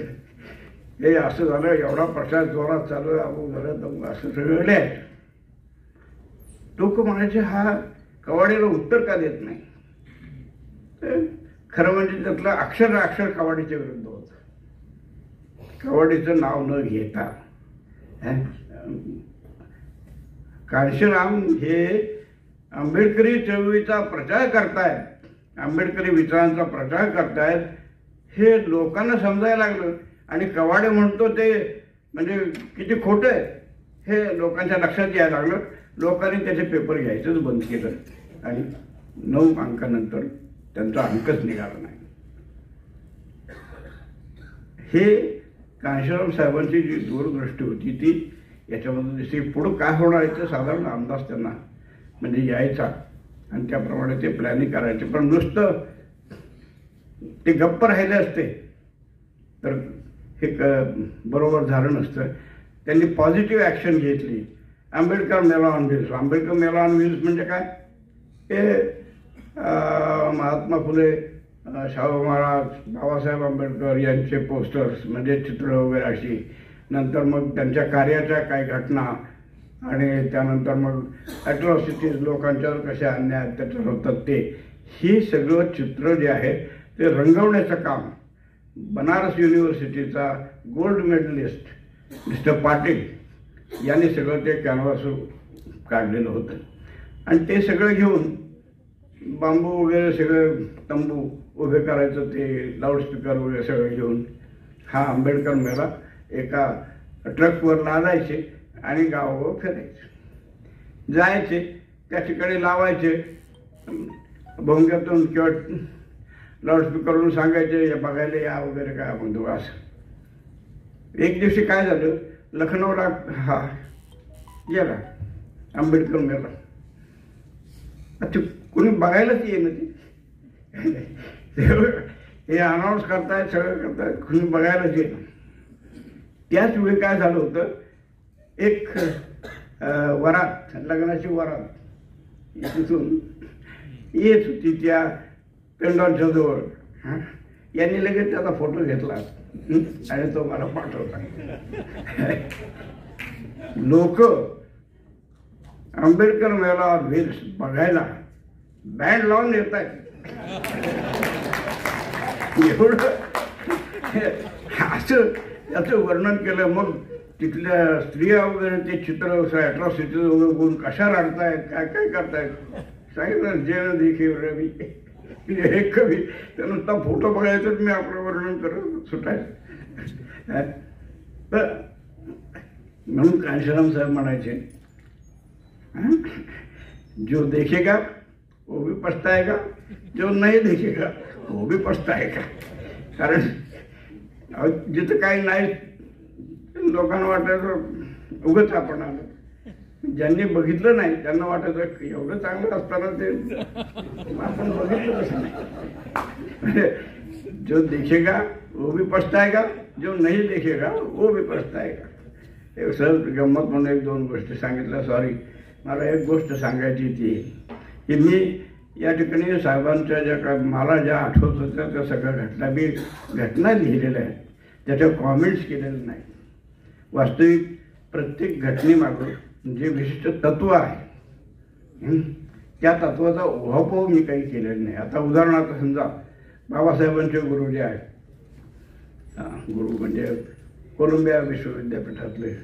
हे असं झालं, एवढा प्रचार जोरात चालू आहे, अमुक झालं तमुक असं सगळं लिहायचं। लोक म्हणायचे हा कवाडीला उत्तर का देत नाही। खरं म्हणजे त्यातलं अक्षर कवाडीच्या विरुद्ध होतं, कवाडीचं नाव न घेता। कांशीराम हे आंबेडकरी चळवळीचा प्रचार करतायत, आंबेडकरी विचारांचा प्रचार करतायत हे लोकांना समजायला लागलं आणि कवाडे म्हणतो ते म्हणजे किती खोटं आहे हे लोकांच्या लक्षात यायला लागलं। लोकांनी त्याचे पेपर घ्यायचंच बंद केलं आणि 9 अंकानंतर त्यांचा अंकच निघाला नाही। हे कांशीराम साहेबांची जी दूरदृष्टी होती ती याच्यामध्ये दिसते। पुढं काय होणार याचा साधारण अंदाज त्यांना म्हणजे यायचा आणि त्याप्रमाणे ते प्लॅनिंग करायचे. पण नुसतं ते गप्प राहिले असते तर हे बरोबर झालं नसतं. त्यांनी पॉझिटिव्ह ॲक्शन घेतली. आंबेडकर मेला ऑन व्हील्स. आंबेडकर मेला ऑन व्हील्स म्हणजे काय? हे महात्मा फुले, शाहू महाराज, बाबासाहेब आंबेडकर यांचे पोस्टर्स म्हणजे चित्र वगैरे अशी, नंतर मग त्यांच्या कार्याच्या काही घटना आणि त्यानंतर मग ॲट्रॉसिटीज लोकांच्यावर कशा अन्याय अत्याचार होतात ते, ही सगळं चित्र जे आहे ते रंगवण्याचं काम बनारस युनिव्हर्सिटीचा गोल्ड मेडलिस्ट मिस्टर पाटील यांनी सगळं ते कॅनव्हास काढलेलं होतं. आणि ते सगळं घेऊन बांबू वगैरे सगळं तंबू उभे करायचं, ते लाऊडस्पीकर वगैरे सगळं घेऊन हा आंबेडकर मेळा एका ट्रकवर लादायचे आणि गावावर फिरायचे. जायचे त्या ठिकाणी लावायचे, भोंग्यातून किंवा लाऊडस्पीकरवरून सांगायचे या बघायला या वगैरे काय म्हणतो असं. एक दिवशी काय झालं, लखनौला हा गेला आंबेडकर मेळा. अच्छा, कोणी बघायलाच येईन ते, हे अनाऊन्स करतायत सगळं करतायत, कोणी बघायलाच येईन. त्याच वेळी काय झालं होतं, एक वरात, लग्नाची वरात तिथून येत होती त्या पेंडॉलच्या जवळ. यांनी लगेच त्याचा फोटो घेतला आणि तो मला पाठवला. लोक आंबेडकर मेळा व्हील्स बघायला बँड लावून येत आहेत. एवढं असं याचं वर्णन केलं. मग तिथल्या स्त्रिया वगैरे ते चित्र ॲट्रॉसिटीज वगैरे बघून कशा रडतायत, काय काय करतायत सांगितलं. जे देखील रवी एक कवी त्यानं नुसता फोटो बघायचं, मी आपलं वर्णन करत सुटायचं. तर म्हणून कांशीराम साहेब म्हणायचे, जो देखेगा वो भी पछताएगा, जो नहीं देखेगा वो भी पछताएगा. कारण जिथं काही नाही लोकांना वाटायचं उगाच आपण आलं. ज्यांनी बघितलं नाही त्यांना वाटायचं एवढं चांगलं असताना ते आपण बघितलं कसं नाही. जो देखेगा वो भी पछताएगा, जो नहीं देखेगा वो भी पछताएगा. एक सहज गंमत म्हणून एक दोन गोष्टी सांगितल्या. सॉरी, मला एक गोष्ट सांगायची ती की मी या ठिकाणी साहेबांच्या ज्या काय मला ज्या आठवत होत्या त्या सगळ्या घटना लिहिलेल्या आहेत, त्याच्या कॉमेंट्स केलेले नाही. वास्तविक प्रत्येक घटनेमागं जे विशिष्ट तत्व आहे त्या तत्वाचा उहापोह मी काही केलेला नाही. आता उदाहरणार्थ समजा बाबासाहेबांचे गुरु जे आहेत, गुरु म्हणजे कोलंबिया विश्वविद्यापीठातले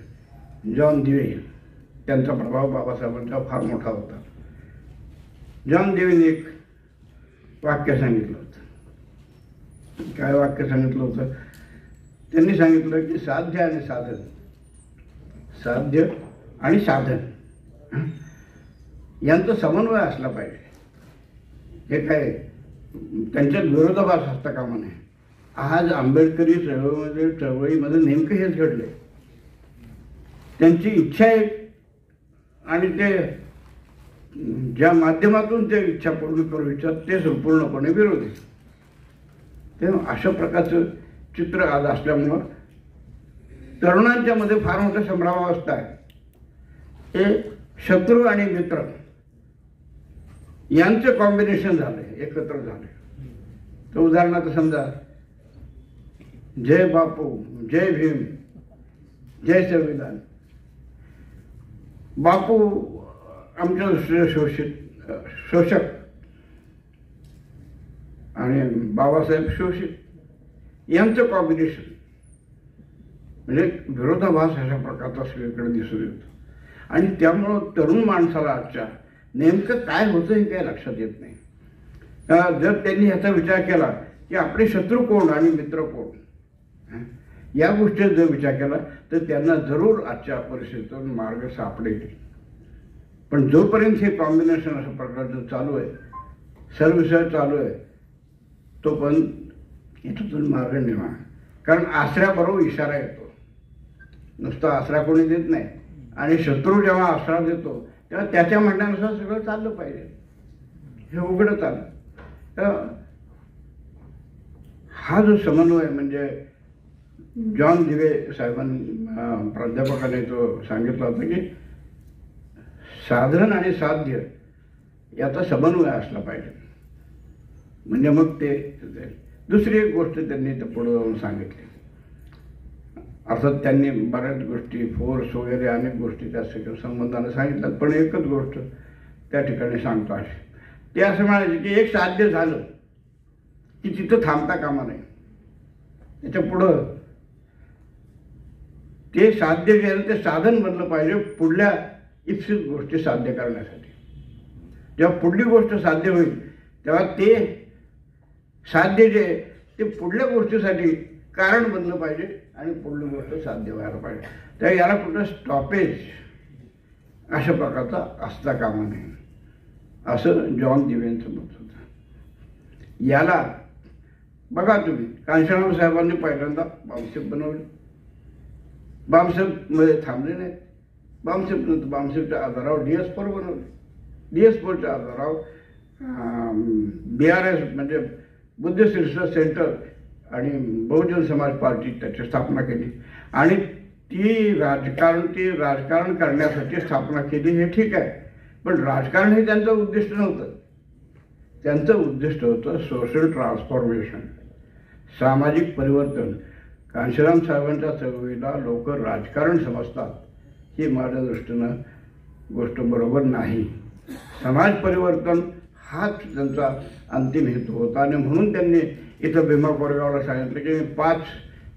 जॉन दिवे, त्यांचा प्रभाव बाबासाहेबांचा फार मोठा होता. जॉन दिवेने एक वाक्य सांगितलं होतं. काय वाक्य सांगितलं होतं? त्यांनी सांगितलं की साध्य आणि साधन, साध्य आणि साधन यांचा समन्वय असला पाहिजे. हे काय त्यांच्यात विरोधाभास असता कामा नये. आज आंबेडकरी चळवळीमध्ये नेमकं हेच घडले. त्यांची इच्छा आहे आणि ते ज्या माध्यमातून ते इच्छा पूर्ण करू इच्छितात ते संपूर्णपणे विरोधी. तेव्हा अशा प्रकारचं चित्र आज असल्यामुळं तरुणांच्या मध्ये फार मोठा संभ्रमावस्था आहे. हे शत्रू आणि मित्र यांचं कॉम्बिनेशन झालंय, एकत्र झालंय. तर उदाहरणार्थ समजा जय बापू, जय भीम, जय संविधान. बापू आमच्या शोषक आणि बाबासाहेब शोषित यांचं कॉम्बिनेशन म्हणजे विरोधाभास अशा प्रकारचा सगळीकडे दिसून येतो. आणि त्यामुळं तरुण माणसाला आजच्या नेमकं काय होतं हे काय लक्षात येत नाही. जर त्यांनी ह्याचा विचार केला की आपले शत्रू कोण आणि मित्र कोण या गोष्टीत जर विचार केला तर त्यांना जरूर आजच्या परिस्थितीतून मार्ग सापडेल. पण जोपर्यंत हे कॉम्बिनेशन अशा प्रकारचं चालू आहे, सर्विसर चालू आहे, तो पण याच्यातून मार्ग निर्माण. कारण आसऱ्याबरोबर इशारा येतो, नुसता आसरा कोणी देत नाही. आणि शत्रू जेव्हा आसरा देतो तेव्हा त्याच्या म्हणण्यानुसार सगळं चाललं पाहिजे. हे उघडत आलं. तर हा जो समन्वय म्हणजे जॉन दिवे साहेबांनी प्राध्यापकाने तो सांगितला होता की साधन आणि साध्य याचा समन्वय असला पाहिजे, म्हणजे मग ते. दुसरी एक गोष्ट त्यांनी ते पुढे जाऊन सांगितली. अर्थात त्यांनी बऱ्याच गोष्टी फोर्स वगैरे अनेक गोष्टी त्या संबंधाने सांगितल्यात, पण एकच गोष्ट त्या ठिकाणी सांगतो असे, ते असं म्हणायचे की एक साध्य झालं की तिथं थांबता कामा नये. त्याच्या पुढं ते साध्य जे आहे ते साधन बनलं पाहिजे पुढल्या इच्छित गोष्टी साध्य करण्यासाठी. जेव्हा पुढली गोष्ट साध्य होईल तेव्हा ते साध्य जे आहे ते पुढल्या गोष्टीसाठी कारण बनलं पाहिजे आणि पुढली गोष्ट साध्य व्हायला पाहिजे. तेव्हा याला कुठं स्टॉपेज अशा प्रकारचा असता कामा नये, असं जॉन दिवेंचं मत होतं. याला बघा तुम्ही, कांशीराम साहेबांनी पहिल्यांदा बामसेप बनवले. बामसेपमध्ये थांबले नाहीत. बामसेपनंतर बामसेपच्या आधारावर DS4 बनवले. DS4च्या आधारावर BRS म्हणजे बुद्धिस्ट रिसर्च सेंटर आणि बहुजन समाज पार्टी त्याची स्थापना केली. आणि ती राजकारण करण्यासाठी स्थापना केली, हे ठीक आहे, पण राजकारण हे त्यांचं उद्दिष्ट नव्हतं. त्यांचं उद्दिष्ट होतं सोशल ट्रान्सफॉर्मेशन, सामाजिक परिवर्तन. कांशीराम साहेबांच्या चळवळीला लोक राजकारण समजतात, ही माझ्या दृष्टीनं गोष्ट बरोबर नाही. समाज परिवर्तन हाच त्यांचा अंतिम हेतू होता. आणि म्हणून त्यांनी इथं भीमा कोरेगावला सांगितलं की मी 5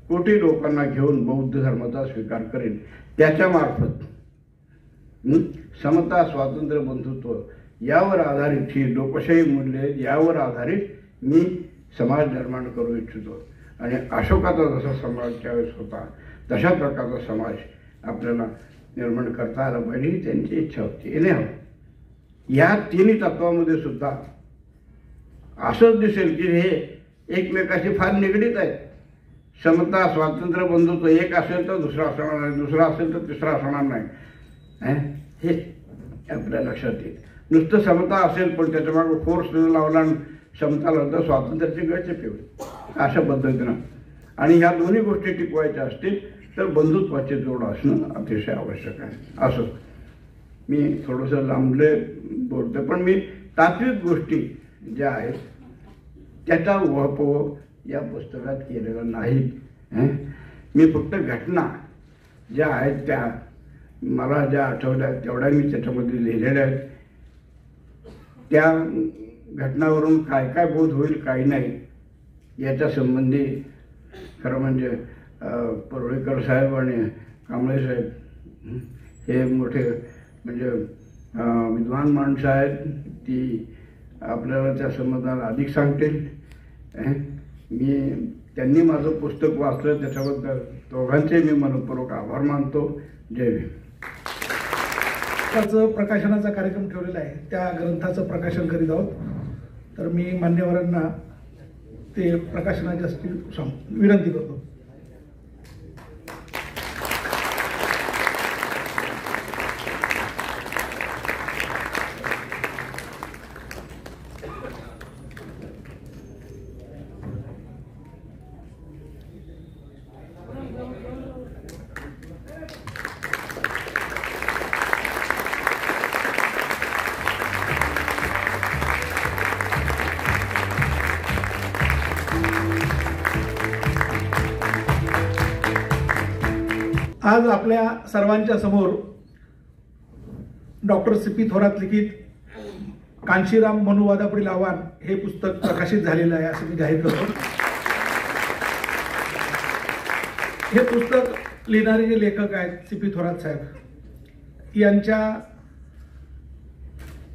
कोटी लोकांना घेऊन बौद्ध धर्माचा स्वीकार करेन. त्याच्यामार्फत समता, स्वातंत्र्य, बंधुत्व यावर आधारित ही लोकशाही मूल्ये यावर आधारित मी समाज निर्माण करू इच्छितो. आणि अशोकाचा जसा समाज त्यावेळेस होता तशा प्रकारचा समाज आपल्याला निर्माण करता आला पाहिजे, ही त्यांची इच्छा होती. एने या तिन्ही तत्वामध्ये सुद्धा असंच दिसेल की हे एकमेकाशी फार निगडीत आहेत. समता, स्वातंत्र्य, बंधुत्व एक असेल तर दुसरा असणार नाही, दुसरा असेल तर तिसरा असणार नाही, हे आपल्या लक्षात येईल. नुसतं समता असेल पण त्याच्यामागे फोर्स लावला आणि समता लावता स्वातंत्र्याची गळचेपी होईल, अशा पद्धतीनं. आणि ह्या दोन्ही गोष्टी टिकवायच्या असतील तर बंधुत्वाचे जोड असणं अतिशय आवश्यक आहे. असं मी थोडंसं लांबले बोलतो, पण मी तात्विक गोष्टी ज्या आहेत त्याचा उहापोह या पुस्तकात केलेला नाही. मी फक्त घटना ज्या आहेत त्या मला ज्या आठवल्या तेवढ्या मी त्याच्यामध्ये लिहिलेल्या आहेत. त्या घटनावरून काय काय बोध होईल काही नाही याच्या संबंधी खरं म्हणजे परुळेकर साहेब आणि कांबळे साहेब हे मोठे म्हणजे विद्वान माणसं आहेत, ती आपल्याला त्या संबंधात अधिक सांगतील. त्यांनी माझं पुस्तक वाचलं त्याच्याबद्दल दोघांचे मी मनपूर्वक आभार मानतो. जय भीम. प्रकाशनाचा कार्यक्रम ठेवलेला आहे, त्या ग्रंथाचं प्रकाशन करीत आहोत. तर मी मान्यवरांना ते प्रकाशनाची विनंती करतो. आज आपल्या सर्वांच्या समोर डॉक्टर CP थोरात लिखित कांशीराम मनुवादापुढील आव्हान हे पुस्तक प्रकाशित झालेलं आहे असं मी जाहीर करतो. हे पुस्तक लिहिणारे जे लेखक आहेत CP थोरात साहेब यांच्या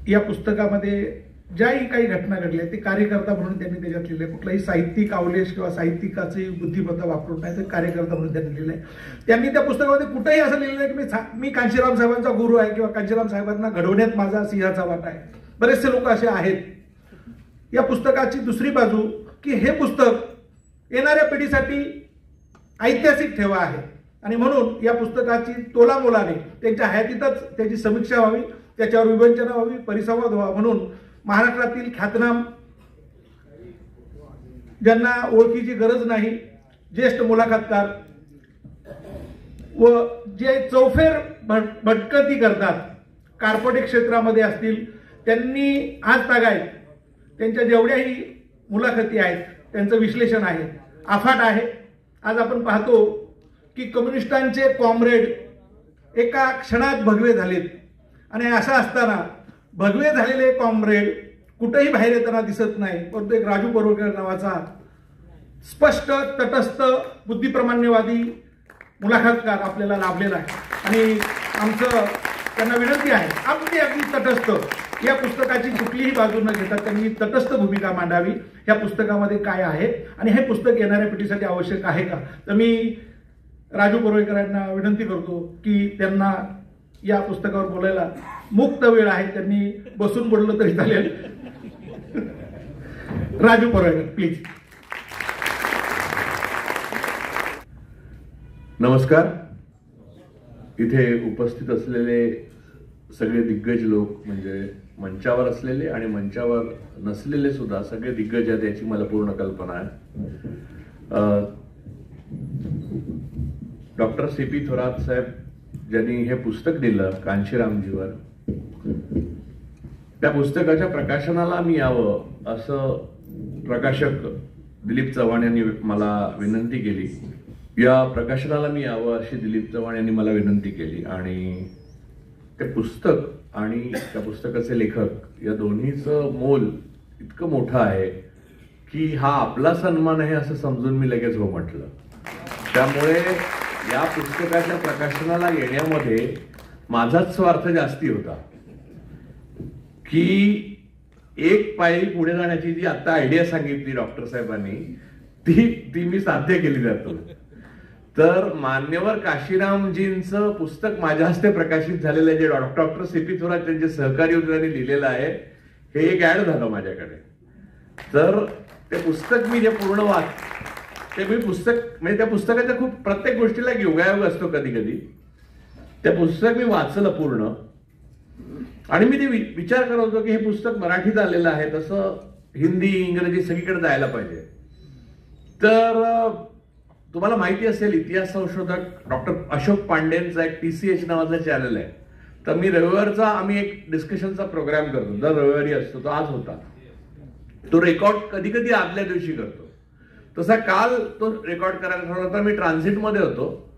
या पुस्तकामध्ये ज्याही काही घटना घडल्या ते कार्यकर्ता म्हणून त्यांनी त्याच्यात लिहिले. कुठलाही साहित्यिक अवलेश किंवा साहित्यिकाची बुद्धिमत्ता वापरून नाही, तर कार्यकर्ता म्हणून त्यांनी लिहिलंय. त्यांनी त्या पुस्तकामध्ये कुठेही असं लिहिलं आहे की मी कांशीराम साहेबांचा गुरु आहे किंवा कांशीराम साहेबांना घडवण्यात माझा सिंहाचा वाटा आहे. बरेचसे लोक असे आहेत. या पुस्तकाची दुसरी बाजू की हे पुस्तक येणाऱ्या पिढीसाठी ऐतिहासिक ठेवा आहे आणि म्हणून या पुस्तकाची तोलामोलाने त्यांच्या हयातीतच त्याची समीक्षा व्हावी, त्याच्यावर विवेचना व्हावी, परिसंवाद व्हावा म्हणून महाराष्ट्रातील ख्यातनाम, ज्यांना ओळखीची गरज नाही, ज्येष्ठ मुलाखतकार व जे चौफेर भटकती करतात, कार्पोरेट क्षेत्रामध्ये असतील, त्यांनी आज तागायत त्यांच्या जेवढ्याही मुलाखती आहेत त्यांचं विश्लेषण आहे, अफाट आहे. आज आपण पाहतो की कम्युनिस्टांचे कॉम्रेड एका क्षणात भगवे झालेत आणि असं असताना भगवे झालेले कॉम्रेड कुठेही बाहेर येताना दिसत नाही, परंतु एक राजू परोळकर नावाचा स्पष्ट तटस्थ बुद्धिप्रमाण्यवादी मुलाखतकार आपल्याला लाभलेला आहे आणि आमचं त्यांना विनंती आहे अगदी तटस्थ या पुस्तकाची कुठलीही बाजू न घेता त्यांनी तटस्थ भूमिका मांडावी. या पुस्तकामध्ये काय आहे आणि हे पुस्तक येणाऱ्या पिढीसाठी आवश्यक आहे का. तर मी राजू परोळकरांना विनंती करतो की त्यांना या पुस्तकावर बोलायला मुक्त वेळ आहे, त्यांनी बसून बोललं तरी चालेल. राजू परोळकर प्लीज. नमस्कार. इथे उपस्थित असलेले सगळे दिग्गज लोक, म्हणजे मंचावर असलेले आणि मंचावर नसलेले सुद्धा सगळे दिग्गज आहेत याची मला पूर्ण कल्पना आहे. Doctor CP. थोरात साहेब ज्यांनी हे पुस्तक दिलं कांशीरामजीवर, त्या पुस्तकाच्या प्रकाशनाला मी यावं असं प्रकाशक दिलीप चव्हाण यांनी मला विनंती केली. या प्रकाशनाला मी यावं अशी दिलीप चव्हाण यांनी मला विनंती केली आणि ते पुस्तक आणि त्या पुस्तकाचे लेखक या दोन्हीचं मोल इतकं मोठं आहे की हा आपला सन्मान आहे असं समजून मी लगेच हो म्हटलं. त्यामुळे या पुस्तकाच्या प्रकाशनाला येण्यामध्ये माझाच स्वार्थ जास्ती होता की एक पायरी पुढे जाण्याची जी आता आयडिया सांगितली डॉक्टर साहेबांनी ती मी साध्य केली त्यातून. तर मान्यवर काशीरामजींचं पुस्तक माझ्या हस्ते प्रकाशित झालेलं आहे, जे डॉक्टर सी.पी. थोरात त्यांचे सहकारी होते त्यांनी लिहिलेलं आहे. हे एक ऍड झालं माझ्याकडे. तर ते पुस्तक मी जे पूर्ण ते मी पुस्तक म्हणजे त्या पुस्तकाच्या खूप प्रत्येक गोष्टीला योगायोग असतो कधी कधी. ते पुस्तक मी वाचलं पूर्ण आणि मी ते विचार करत होतो की हे पुस्तक मराठीत आलेलं आहे, तसं हिंदी इंग्रजी सगळीकडे जायला पाहिजे. तर तुम्हाला माहिती असेल इतिहास संशोधक डॉक्टर अशोक पांडेंचा एक TCH नावाचा चॅनल आहे. तर मी रविवारचा आम्ही एक डिस्कशनचा प्रोग्राम करतो, दर रविवारी असतो, तो आज होता. तो रेकॉर्ड कधी कधी आदल्या दिवशी करतो. तसा काल तो रेकॉर्ड करायला ठरवला होता. मी ट्रान्झिटमध्ये होतो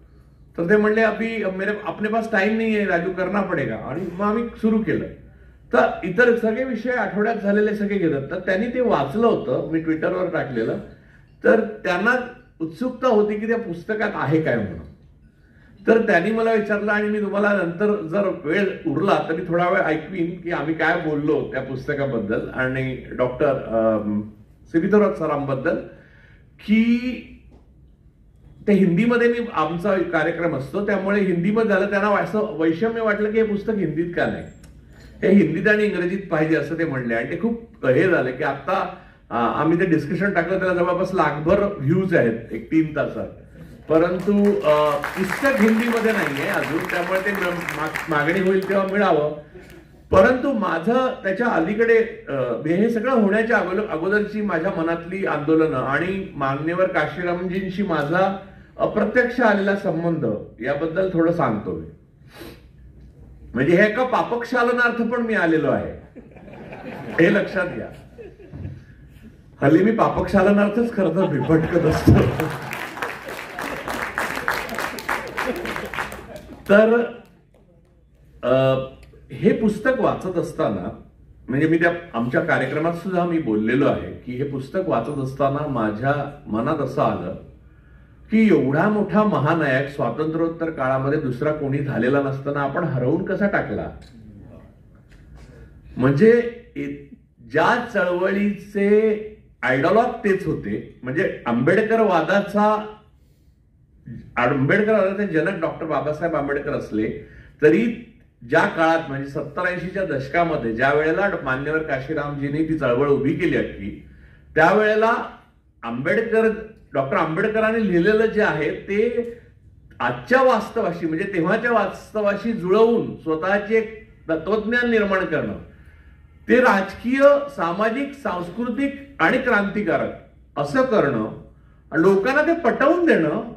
तर ते म्हणले अभी अपने पास टाइम नहीं है राजू, करना पडेगा. आणि मग आम्ही सुरू केलं. तर इतर सगळे विषय आठवड्यात झालेले सगळे घेतात. तर त्यांनी ते वाचलं होतं, मी ट्विटरवर टाकलेलं. तर त्यांना उत्सुकता होती की त्या पुस्तकात आहे काय म्हणून. तर त्यांनी मला विचारलं आणि मी तुम्हाला नंतर जर वेळ उरला तर मी थोडा वेळ ऐकवीन की आम्ही काय बोललो त्या पुस्तकाबद्दल आणि डॉक्टर सी.पी. थोरात सरांबद्दल. की ते हिंदीमध्ये मी आमचा कार्यक्रम असतो त्यामुळे हिंदीमध्ये झालं. त्यांना असं वैषम्य वाटलं की हे पुस्तक हिंदीत का नाही, हे हिंदीत आणि इंग्रजीत पाहिजे असं ते म्हणले. आणि ते खूप हे झालं की आता आम्ही ते डिस्कशन टाकलं, त्याला जवळपास लाखभर व्ह्यूज आहेत एक 3 तासात. परंतु पुस्तक हिंदीमध्ये नाहीये अजून, त्यामुळे ते मागणी होईल तेव्हा मिळावं. परंतु माझं त्याच्या अलीकडे हे सगळं होण्याच्या अगोदरची माझ्या मनातली आंदोलनं आणि मान्यवर काशीरामजींशी माझा अप्रत्यक्ष आलेला संबंध याबद्दल थोडं सांगतो मी. म्हणजे हे एका पापक्षालनार्थ पण मी आलेलो आहे, हे लक्षात घ्या. हल्ली मी पापक्षालनार्थच खरं तर भटकत असतो. तर हे पुस्तक वाचत असताना म्हणजे मी त्या आमच्या कार्यक्रमात सुद्धा मी बोललेलो आहे की हे पुस्तक वाचत असताना माझ्या मनात असं आलं की एवढा मोठा महानायक स्वातंत्र्योत्तर काळामध्ये दुसरा कोणी झालेला नसताना आपण हरवून कसा टाकला. म्हणजे ज्या चळवळीचे आयडॉलॉग तेच होते, म्हणजे आंबेडकरवादाचे जनक डॉक्टर बाबासाहेब आंबेडकर असले तरी ज्या काळात म्हणजे 70-80च्या दशकामध्ये ज्या वेळेला मान्यवर काशीरामजींनी ती चळवळ उभी केली अख्खी, त्यावेळेला डॉक्टर आंबेडकरांनी लिहिलेलं जे आहे ते आजच्या वास्तवाशी म्हणजे तेव्हाच्या वास्तवाशी जुळवून स्वतःचे एक तत्वज्ञान निर्माण करणं, ते राजकीय, सामाजिक, सांस्कृतिक आणि क्रांतिकारक असं करणं, लोकांना ते पटवून देणं,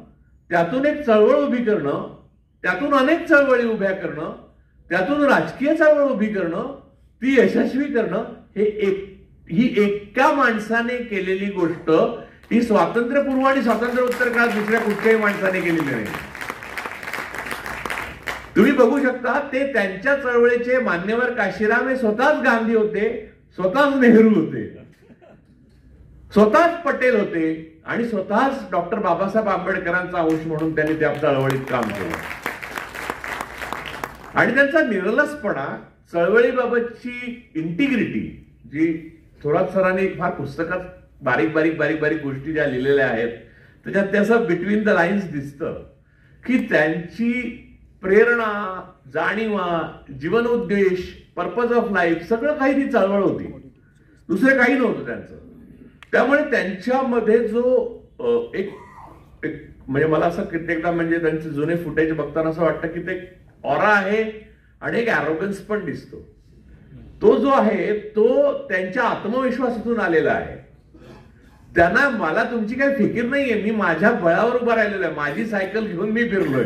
त्यातून एक चळवळ उभी करणं, त्यातून अनेक चळवळी उभ्या करणं, त्यातून राजकीय चळवळ उभी करणं, ती यशस्वी करणं, ही एका माणसाने केलेली गोष्ट ही स्वातंत्र्यपूर्व आणि स्वातंत्र्योत्तर काळात दुसऱ्या कुठल्याही माणसाने केलेली नाही. तुम्ही बघू शकता, ते त्यांच्या चळवळीचे मान्यवर काशीराम हे स्वतःच गांधी होते, स्वतःच नेहरू होते, स्वतःच पटेल होते आणि स्वतःच डॉक्टर बाबासाहेब आंबेडकरांचा अंश म्हणून त्यांनी त्या चळवळीत काम केलं. आणि त्यांचा निरलसपणा, चळवळीबाबतची इंटिग्रिटी, जी थोरात सरांनी फार पुस्तकात बारीक बारीक बारीक बारीक गोष्टी ज्या लिहिलेल्या आहेत त्याच्यात त्याचं बिटवीन द लाईन्स दिसतं की त्यांची प्रेरणा, जाणीवा, जीवनोद्देश, पर्पज ऑफ लाईफ सगळं काही ती चळवळ होती, दुसरं काही नव्हतं त्यांचं. त्यामुळे त्यांच्यामध्ये जो एक म्हणजे मला असं कित्येकदा म्हणजे त्यांचे जुने फुटेज बघताना असं वाटतं की ते ऑरा आहे आणि एक ॲरोगन्स पण दिसतो. तो जो आहे तो त्यांच्या आत्मविश्वासातून आलेला आहे. त्यांना मला तुमची काही फिकीर नाहीये, मी माझ्या बळावर उभा राहिलेलो आहे, माझी सायकल घेऊन मी फिरलोय,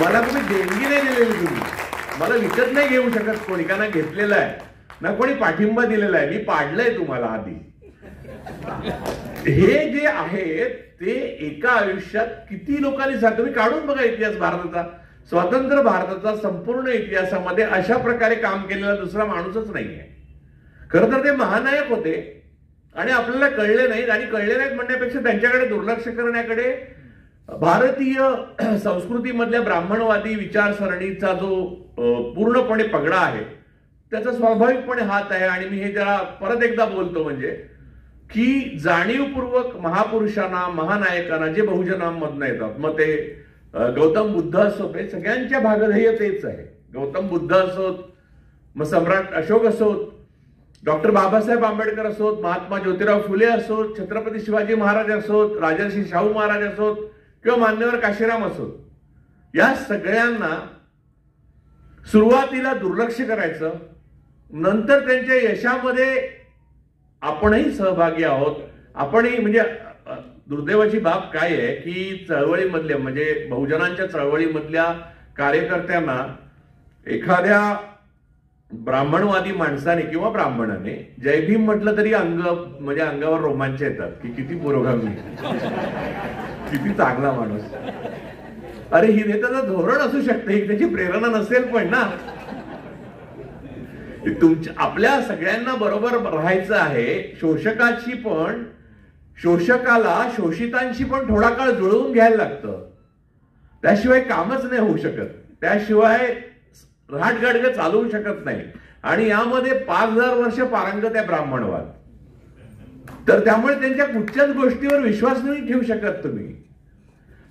मला तुम्ही देणगी नाही दिलेली, तुम्ही मला विकत नाही घेऊ शकत कोणी, का ना घेतलेलं आहे ना कोणी पाठिंबा दिलेला आहे, मी पाडलंय तुम्हाला आधी. हे जे आहे ते एका आयुष्यात किती लोकांनी सांग, तुम्ही काढून बघा इतिहास भारताचा, स्वतंत्र भारताचा संपूर्ण इतिहासामध्ये अशा प्रकारे काम केलेला दुसरा माणूसच नाहीये. खरं तर ते महानायक होते आणि आपल्याला कळले नाहीत, आणि कळले नाहीत म्हणण्यापेक्षा त्यांच्याकडे दुर्लक्ष करण्याकडे भारतीय संस्कृतीमधल्या ब्राह्मणवादी विचारसरणीचा जो पूर्णपणे पगडा आहे त्याचा स्वाभाविकपणे हात आहे. आणि मी हे जरा परत एकदा बोलतो म्हणजे की जाणीवपूर्वक महापुरुषांना, महानायकांना जे बहुजनांमधनं येतात, मग ते गौतम बुद्ध असोत, हे सगळ्यांच्या भागधेय तेच आहे. गौतम बुद्ध असोत, मग सम्राट अशोक असोत, डॉक्टर बाबासाहेब आंबेडकर असोत, महात्मा ज्योतिराव फुले असोत, छत्रपती शिवाजी महाराज असोत, राजर्षी शाहू महाराज असोत किंवा मान्यवर काशीराम असोत, या सगळ्यांना सुरुवातीला दुर्लक्ष करायचं, नंतर त्यांच्या यशामध्ये आपणही सहभागी आहोत. आपणही म्हणजे दुर्दैवाची बाब काय आहे की चळवळीमधल्या म्हणजे बहुजनांच्या चळवळीमधल्या कार्यकर्त्यांना एखाद्या ब्राह्मणवादी माणसाने किंवा ब्राह्मणाने जय भीम म्हटलं तरी म्हणजे अंगावर रोमांच येतात की किती पुरोगामी, किती चांगला माणूस. अरे ही त्याचं धोरण असू शकतं, ही त्याची प्रेरणा नसेल पण ना. तुमच्या आपल्या सगळ्यांना बरोबर राहायचं आहे, शोषकाची पण, शोषकाला शोषितांशी पण थोडा काळ जुळवून घ्यायला लागतं, त्याशिवाय कामच नाही होऊ शकत, त्याशिवाय राटगाडगं चालवू शकत नाही. आणि यामध्ये 5000 वर्ष पारंगत आहे ब्राह्मणवाद, तर त्यामुळे त्यांच्या कुठच्याच गोष्टीवर विश्वास नाही ठेवू शकत तुम्ही,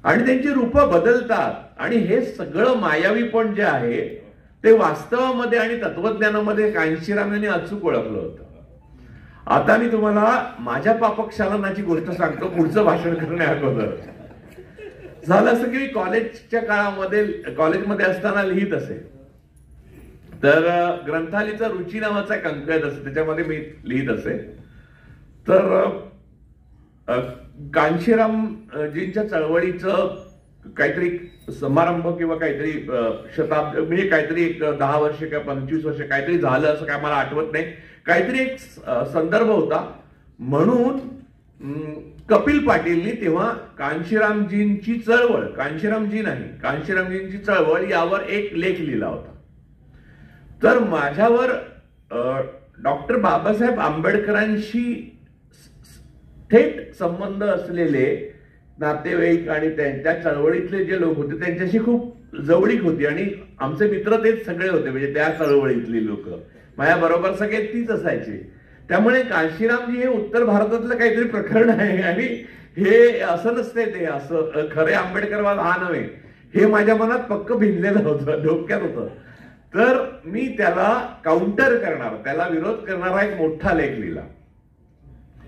आणि त्यांची रूपं बदलतात. आणि हे सगळं मायावीपण जे आहे ते वास्तवामध्ये आणि तत्वज्ञानामध्ये कांशीराम यांनी अचूक ओळखलं होतं. आता मी तुम्हाला माझ्या पापक्षालनाची गोष्ट सांगतो पुढचं भाषण करण्या अगोदर. झालं असं की मी कॉलेजच्या काळामध्ये, कॉलेजमध्ये असताना लिहित असे, तर ग्रंथालीचा रुची नावाचा एक अंक असे, त्याच्यामध्ये मी लिहित असे. तर कांशीरामजींच्या चळवळीचं काहीतरी समारंभ किंवा काहीतरी शताब्दी म्हणजे काहीतरी एक 10 वर्ष किंवा 25 वर्ष काहीतरी झालं असं काय मला आठवत नाही, काहीतरी एक संदर्भ होता. म्हणून कपिल पाटीलनी तेव्हा कांशीरामजींची चळवळ, कांशीरामजी नाही, कांशीरामजींची चळवळ यावर एक लेख लिहिला होता. तर माझ्यावर डॉक्टर बाबासाहेब आंबेडकरांशी थेट संबंध असलेले नातेवाईक आणि त्यांच्या चळवळीतले जे लोक होते त्यांच्याशी खूप जवळीक होती, आणि आमचे मित्र तेच सगळे होते, म्हणजे त्या चळवळीतली लोक माझ्या बरोबर सगळे तीच असायची. त्यामुळे कांशीरामजी हे उत्तर भारतातलं काहीतरी प्रकरण आहे, आणि हे असं नसते, ते असं खरे आंबेडकरवाद हा नव्हे, हे माझ्या मनात पक्क भिनलेलं होतं, डोक्यात होतं. तर मी त्याला काउंटर करणार, त्याला विरोध करणारा एक मोठा लेख लिहिला.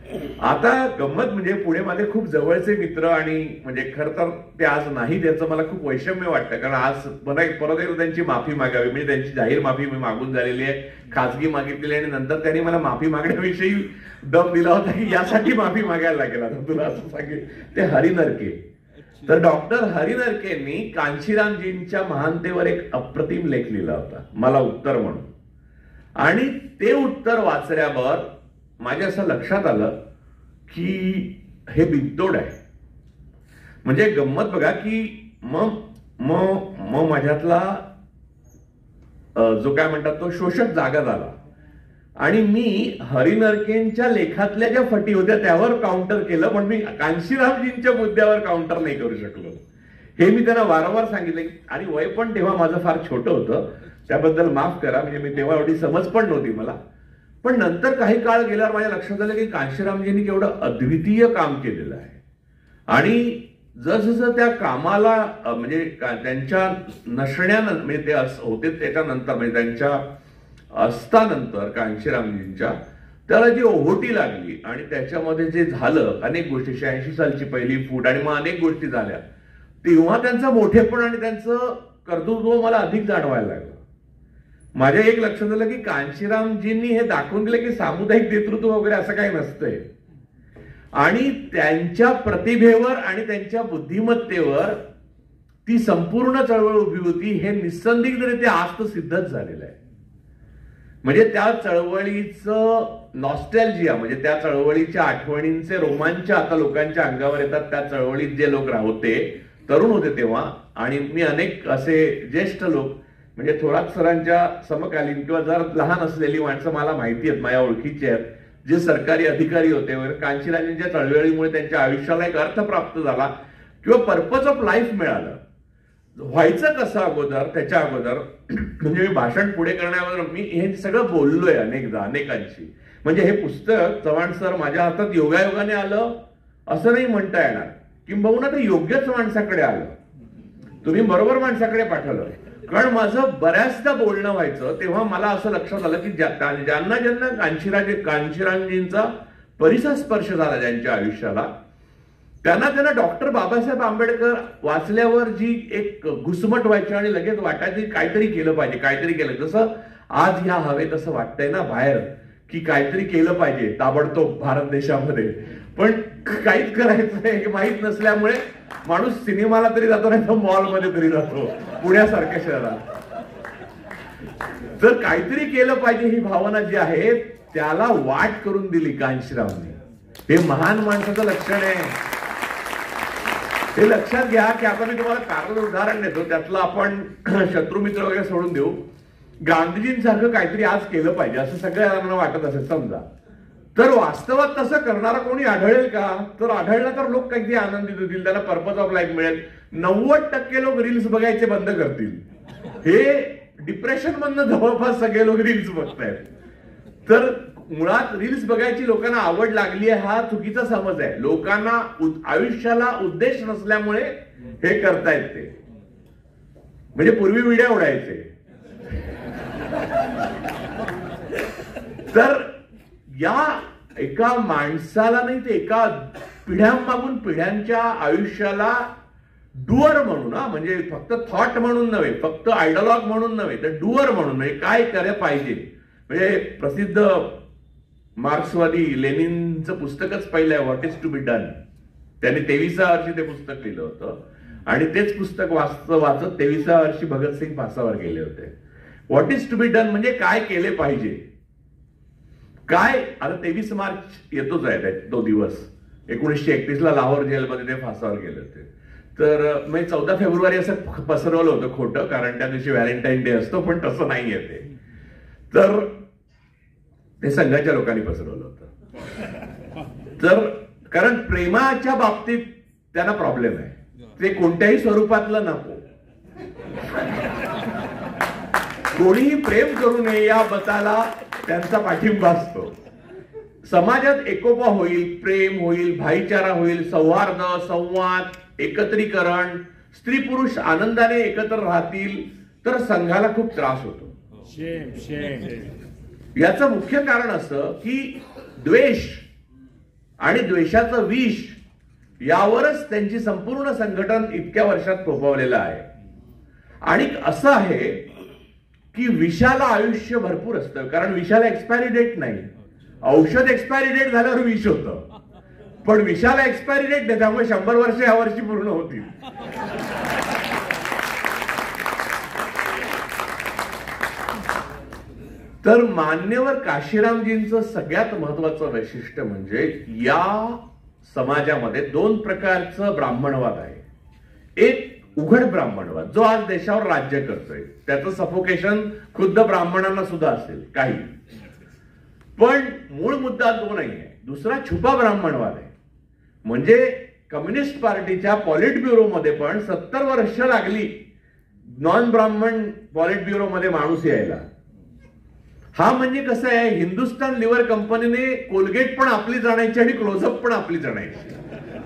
आता गंमत म्हणजे पुणे माझे खूप जवळचे मित्र आणि म्हणजे खर तर ते आज नाही, त्याचं मला खूप वैषम्य वाटतं, कारण आज परत एकदा त्यांची माफी मागावी, म्हणजे त्यांची जाहीर माफी मी मागून झालेली आहे, खासगी मागितलेली, आणि नंतर त्यांनी मला माफी मागण्याविषयी दम दिला होता की यासाठी माफी मागायला लागेल. आता तुला असं सांगेल, ते हरी नरके. तर डॉक्टर हरी नरकेंनी कांशीरामजींच्या महानतेवर एक अप्रतिम लेख लिहिला होता, मला उत्तर म्हणून, आणि ते उत्तर वाचल्यावर माझ्या असं लक्षात आलं की हे बिनतोड आहे. म्हणजे गंमत बघा की मग माझ्यातला जो काय म्हणतात तो शोषक जागा झाला, आणि मी हरी नरकेंच्या लेखातल्या ज्या फटी होत्या त्यावर काउंटर केलं, पण मी कांशीरामजींच्या मुद्द्यावर काउंटर नाही करू शकलो. हे मी त्यांना वारंवार सांगितलं, आणि वय पण तेव्हा माझं फार छोटं होतं, त्याबद्दल माफ करा, म्हणजे मी तेव्हा एवढी समज पण नव्हती मला. पण नंतर काही काळ गेल्यावर माझ्या लक्षात आलं की कांशीरामजींनी केवढं अद्वितीय काम केलेलं आहे, आणि जसजसं त्या कामाला म्हणजे त्यांच्या नसण्यानंतर, म्हणजे ते होते त्याच्यानंतर, म्हणजे त्यांच्या असतानंतर कांशीरामजींच्या, त्याला जी ओहोटी लागली आणि त्याच्यामध्ये जे झालं अनेक गोष्टी, 86 सालची पहिली फूट आणि मग अनेक गोष्टी झाल्या, तेव्हा त्यांचं मोठेपण आणि त्यांचं कर्तृत्व मला अधिक जाणवायला लागलं. माझ्या एक लक्षात आलं की कांशीरामजींनी हे दाखवून दिलं की सामुदायिक नेतृत्व वगैरे असं काही नसतंय, आणि त्यांच्या प्रतिभेवर आणि त्यांच्या बुद्धिमत्तेवर ती संपूर्ण चळवळ उभी होती, हे निस्संदिग्धरित्या आज तर सिद्धच झालेलं आहे. म्हणजे त्या चळवळीचं नॉस्टॅल्जिया, म्हणजे त्या चळवळीच्या आठवणींचे रोमांच आता लोकांच्या अंगावर येतात. त्या चळवळीत जे लोक होते, तरुण होते तेव्हा, आणि मी अनेक असे ज्येष्ठ लोक, म्हणजे थोरात सरांच्या समकालीन किंवा जर लहान असलेली माणसं मला माहिती आहेत, माझ्या ओळखीची आहेत, जे सरकारी अधिकारी होते वगैरे, कांशीरामजींच्या चळवळीमुळे त्यांच्या आयुष्याला एक अर्थ प्राप्त झाला किंवा पर्पज ऑफ लाईफ मिळालं. व्हायचं कसं अगोदर, त्याच्या अगोदर म्हणजे मी भाषण पुढे करण्याअगोदर मी हे सगळं बोललोय अनेकदा अनेकांशी. म्हणजे हे पुस्तक चव्हाण सर माझ्या हातात योगायोगाने आलं असं नाही म्हणता येणार, किंबहुना ते योग्यच माणसाकडे आलं, तुम्ही बरोबर माणसाकडे पाठवलं. कारण माझं बऱ्याचदा बोलणं व्हायचं तेव्हा मला असं लक्षात आलं की ज्यांना ज्यांना कांशीरामजींचा परिसर स्पर्श झाला ज्यांच्या आयुष्याला, त्यांना डॉक्टर बाबासाहेब आंबेडकर वाचल्यावर जी एक घुसमट व्हायची आणि लगेच वाटायची काहीतरी केलं पाहिजे, काहीतरी केलं. जसं आज ह्या हवेत असं वाटतंय ना बाहेर की काहीतरी केलं पाहिजे ताबडतोब भारत देशामध्ये, पण काहीच करायचं नाही हे माहीत नसल्यामुळे माणूस सिनेमाला तरी जातो, नाही तर मॉलमध्ये तरी जातो पुण्यासारख्या शहरात. तर काहीतरी केलं पाहिजे ही भावना जी आहे त्याला वाट करून दिली कांशीरामने. हे महान माणसाचं लक्षण आहे. हे लक्षात घ्या की आता मी तुम्हाला कारण उदाहरण देतो, त्यातलं आपण शत्रुमित्र वगैरे सोडून देऊ. गांधीजींसारखं काहीतरी आज केलं पाहिजे असं सगळ्यांना वाटत असेल समजा, तर वास्तवात तसं करणारा कोणी आढळेल का? तर आढळला तर लोक काहीतरी आनंदित होतील, त्यांना पर्पज ऑफ लाईफ मिळेल. 90% लोक रील्स बघायचे बंद करतील. हे डिप्रेशन मधनं जवळपास सगळे लोक रील्स बघतायत. तर मुळात रील्स बघायची लोकांना आवड लागली आहे हा चुकीचा समज आहे. लोकांना आयुष्याला उद्देश नसल्यामुळे हे करतायत ते. म्हणजे पूर्वी विड्या उडायचे, तर या एका माणसाला नाही ते एका पिढ्यांमागून पिढ्यांच्या आयुष्याला डुअर म्हणून, म्हणजे फक्त थॉट म्हणून नव्हे, फक्त आयडॉलॉग म्हणून नव्हे, तर डुअर म्हणून, म्हणजे काय करायला पाहिजे. म्हणजे प्रसिद्ध मार्क्सवादी लेनिनचं पुस्तकच पहिलं आहे what is to be done. त्यांनी 23व्या वर्षी ते पुस्तक लिहिलं होतं आणि तेच पुस्तक वाचत 23व्या वर्षी भगतसिंग फासावर गेले होते. What is to be done म्हणजे काय केले पाहिजे, काय. आता 23 मार्च येतोच आहे तो दिवस. 1931ला लाहोर जेलमध्ये ते फासावर गेले होते. तर मी 14 फेब्रुवारी असं पसरवलं होतं खोटं, कारण त्या दिवशी व्हॅलेंटाईन डे असतो, पण तसं नाही आहे ते. तर ते संघाच्या लोकांनी पसरवलं होतं. तर कारण प्रेमाच्या बाबतीत त्यांना प्रॉब्लेम आहे, ते कोणत्याही स्वरूपातलं नको, कोणीही प्रेम करू नये या मताला त्यांचा पाठिंबा असतो. समाजात एकोपा होईल, प्रेम होईल, भाईचारा होईल, सौहार्द, संवाद, एकत्रीकरण, स्त्री पुरुष आनंदाने एकत्र राहतील, तर संघाला खूप त्रास होतो. याचं मुख्य कारण असं की द्वेष आणि द्वेषाचं विष यावरच त्यांची संपूर्ण संघटन इतक्या वर्षात फोफावलेलं आहे. आणि असं आहे की विषाला आयुष्य भरपूर असतं, कारण विषाला एक्सपायरी डेट नाही. औषध एक्सपायरी डेट झाल्यावर विष होतं, पण विषाला एक्सपायरी डेट नाही, त्यामुळे 100 वर्ष यावर्षी पूर्ण होतील. तर मान्यवर काशीरामजींचं सगळ्यात महत्वाचं वैशिष्ट्य म्हणजे या समाजामध्ये 2 प्रकारचं ब्राह्मणवाद आहे. एक उघड ब्राह्मणवाद जो आज देशावर राज्य करतोय, त्याचं सफोकेशन खुद्द ब्राह्मणांना सुद्धा असेल काही, पण मूळ मुद्दा तो नाहीये. दुसरा छुपा ब्राह्मणवाद आहे, म्हणजे कम्युनिस्ट पार्टीच्या पॉलिट ब्युरो मध्ये पण 70 वर्ष लागली नॉन ब्राह्मण पॉलिट ब्युरो मध्ये माणूस यायला. हा म्हणजे कसं आहे, हिंदुस्तान लिव्हर कंपनीने कोलगेट पण आपलीच आणायची आणि क्लोजअप पण आपलीच आणायची,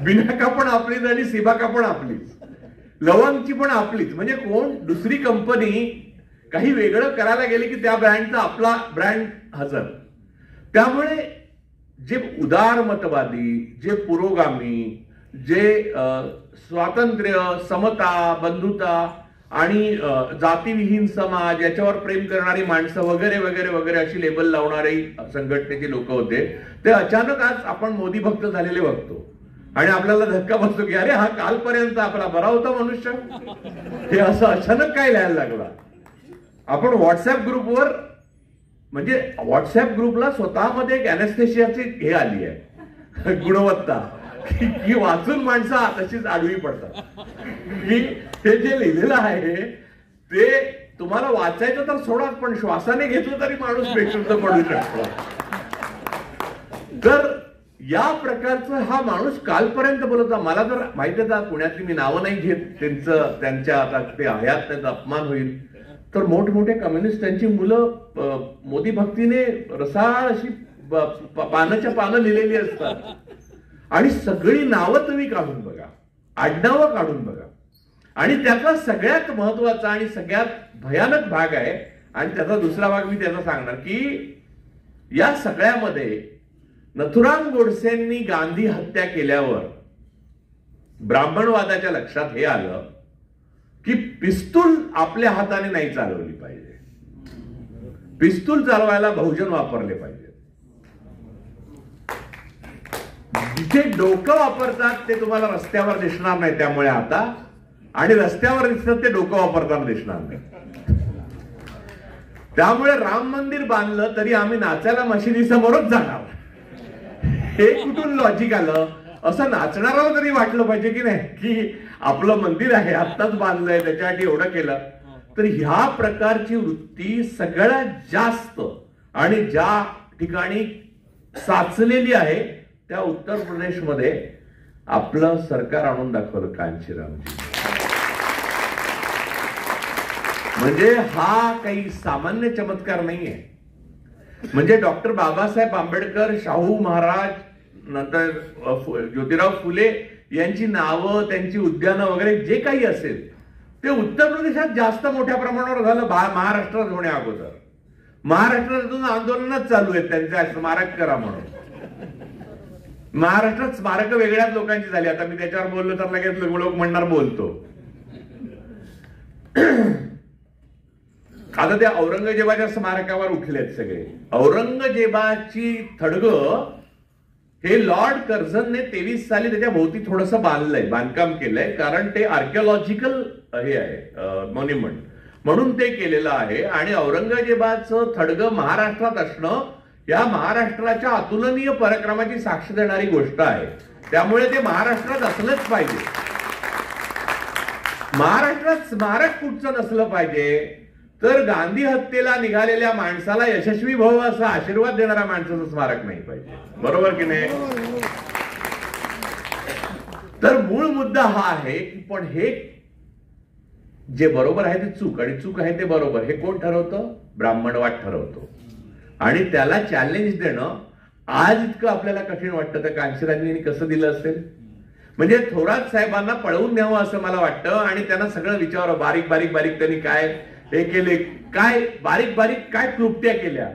बिनाका पण आपलीच आणि सिबाका पण आपलीच, लवंगची पण आपलीच. म्हणजे कोण दुसरी कंपनी काही वेगळं करायला गेली की त्या ब्रँडचा आपला ब्रँड हजर. त्यामुळे जे उदारमतवादी, जे पुरोगामी, जे स्वातंत्र्य, समता, बंधुता आणि जातीविहीन समाज याच्यावर प्रेम करणारी माणसं वगैरे वगैरे वगैरे अशी लेबल लावणारी संघटनेचे लोक होते, ते अचानक आज आपण मोदी भक्त झालेले बघतो आणि आपल्याला धक्का बसतो की अरे हा कालपर्यंत आपला बरा होता मनुष्य, हे असं अचानक काय लिहायला लागला. आपण व्हॉट्सअप ग्रुपवर, म्हणजे व्हॉट्सअप ग्रुपला स्वतःमध्ये एक अॅनेस्थेशियाची हे आली आहे गुणवत्ता, की वाचून माणसं तशीच आडवी पडतात. की हे जे लिहिलेलं आहे ते तुम्हाला वाचायचं तर सोडाच, पण श्वासाने घेतलं तरी माणूस बेशुद्ध पडू शकतो. तर या प्रकारचं हा माणूस कालपर्यंत बोलत होता. मला तर माहिती आहे, पुण्यातली मी नावं नाही घेत, त्यांच्या आता ते हयात त्यांचा अपमान होईल, तर मोठमोठे कम्युनिस्ट त्यांची मुलं मोदी भक्तीने रसाळ अशी पानाच्या पानं लिहिलेली असतात आणि सगळी नावं तुम्ही काढून बघा, आडनावं काढून बघा. आणि त्याचा सगळ्यात महत्वाचा आणि सगळ्यात भयानक भाग आहे, आणि त्याचा दुसरा भाग मी त्याचा सांगणार, की या सगळ्यामध्ये नथुराम गोडसेंनी गांधी हत्या केल्यावर ब्राह्मणवादाच्या लक्षात हे आलं की पिस्तूल आपल्या हाताने नाही चालवली पाहिजे, पिस्तूल चालवायला बहुजन वापरले पाहिजे. जिथे डोकं वापरतात ते तुम्हाला रस्त्यावर दिसणार नाही, त्यामुळे आता, आणि रस्त्यावर दिसतात ते डोकं वापरताना दिसणार नाही. त्यामुळे राम मंदिर बांधलं तरी आम्ही नाचायला मशिदीसमोरच जाणार, हे कुठून लॉजिक आलं. असं नाचणाराला तरी वाटलं पाहिजे की नाही, की आपलं मंदिर आहे, आत्ताच बांधलंय, त्याच्यासाठी एवढं केलं. तर ह्या प्रकारची वृत्ती सगळ्यात जास्त आणि ज्या ठिकाणी साचलेली आहे त्या उत्तर प्रदेशमध्ये आपलं सरकार आणून दाखवलं कांशीरामजी. म्हणजे हा काही सामान्य चमत्कार नाहीये. म्हणजे डॉक्टर बाबासाहेब आंबेडकर, शाहू महाराज, नंतर ज्योतिराव फुले यांची नावं, त्यांची उद्यानं वगैरे जे काही असेल ते उत्तर प्रदेशात जास्त मोठ्या प्रमाणावर झालं महाराष्ट्रात होण्या अगोदर. महाराष्ट्रातून आंदोलनच चालू आहेत त्यांचे स्मारक करा म्हणून. महाराष्ट्रात स्मारक वेगळ्याच लोकांची झाली. आता मी त्याच्यावर बोललो तर लगेच लोक म्हणणार बोलतो. आता त्या औरंगजेबाच्या स्मारकावर उठलेत सगळे. औरंगजेबाची थडगं हे लॉर्ड कर्झनने 23 साली त्याच्या भोवती थोडस बांधलंय, बांधकाम केलंय, कारण ते आर्किओलॉजिकल हे आहे मॉन्युमेंट म्हणून ते केलेलं आहे. आणि औरंगजेबाचं थडगं महाराष्ट्रात असणं या महाराष्ट्राच्या अतुलनीय पराक्रमाची साक्ष देणारी गोष्ट आहे. त्यामुळे ते महाराष्ट्रात असलंच पाहिजे. महाराष्ट्रात स्मारक कुठचं नसलं पाहिजे, तर गांधी हत्येला निघालेल्या माणसाला यशस्वी भव असा आशीर्वाद देणाऱ्या माणसाचं स्मारक नाही पाहिजे. बरोबर की नाही? तर मूळ मुद्दा हा आहे की पण हे जे बरोबर आहे ते चूक आणि चूक आहे ते बरोबर हे कोण ठरवतं? ब्राह्मणवाद ठरवतो. आणि त्याला चॅलेंज देणं आज इतकं आपल्याला कठीण वाटतं, तर कांशीरामजींनी कसं दिलं असेल? म्हणजे थोरात साहेबांना पळवून न्यावं असं मला वाटतं आणि त्यांना सगळं विचारावं, बारीक बारीक बारीक त्यांनी काय हे केले, काय बारीक बारीक काय क्लुप्त्या केल्या.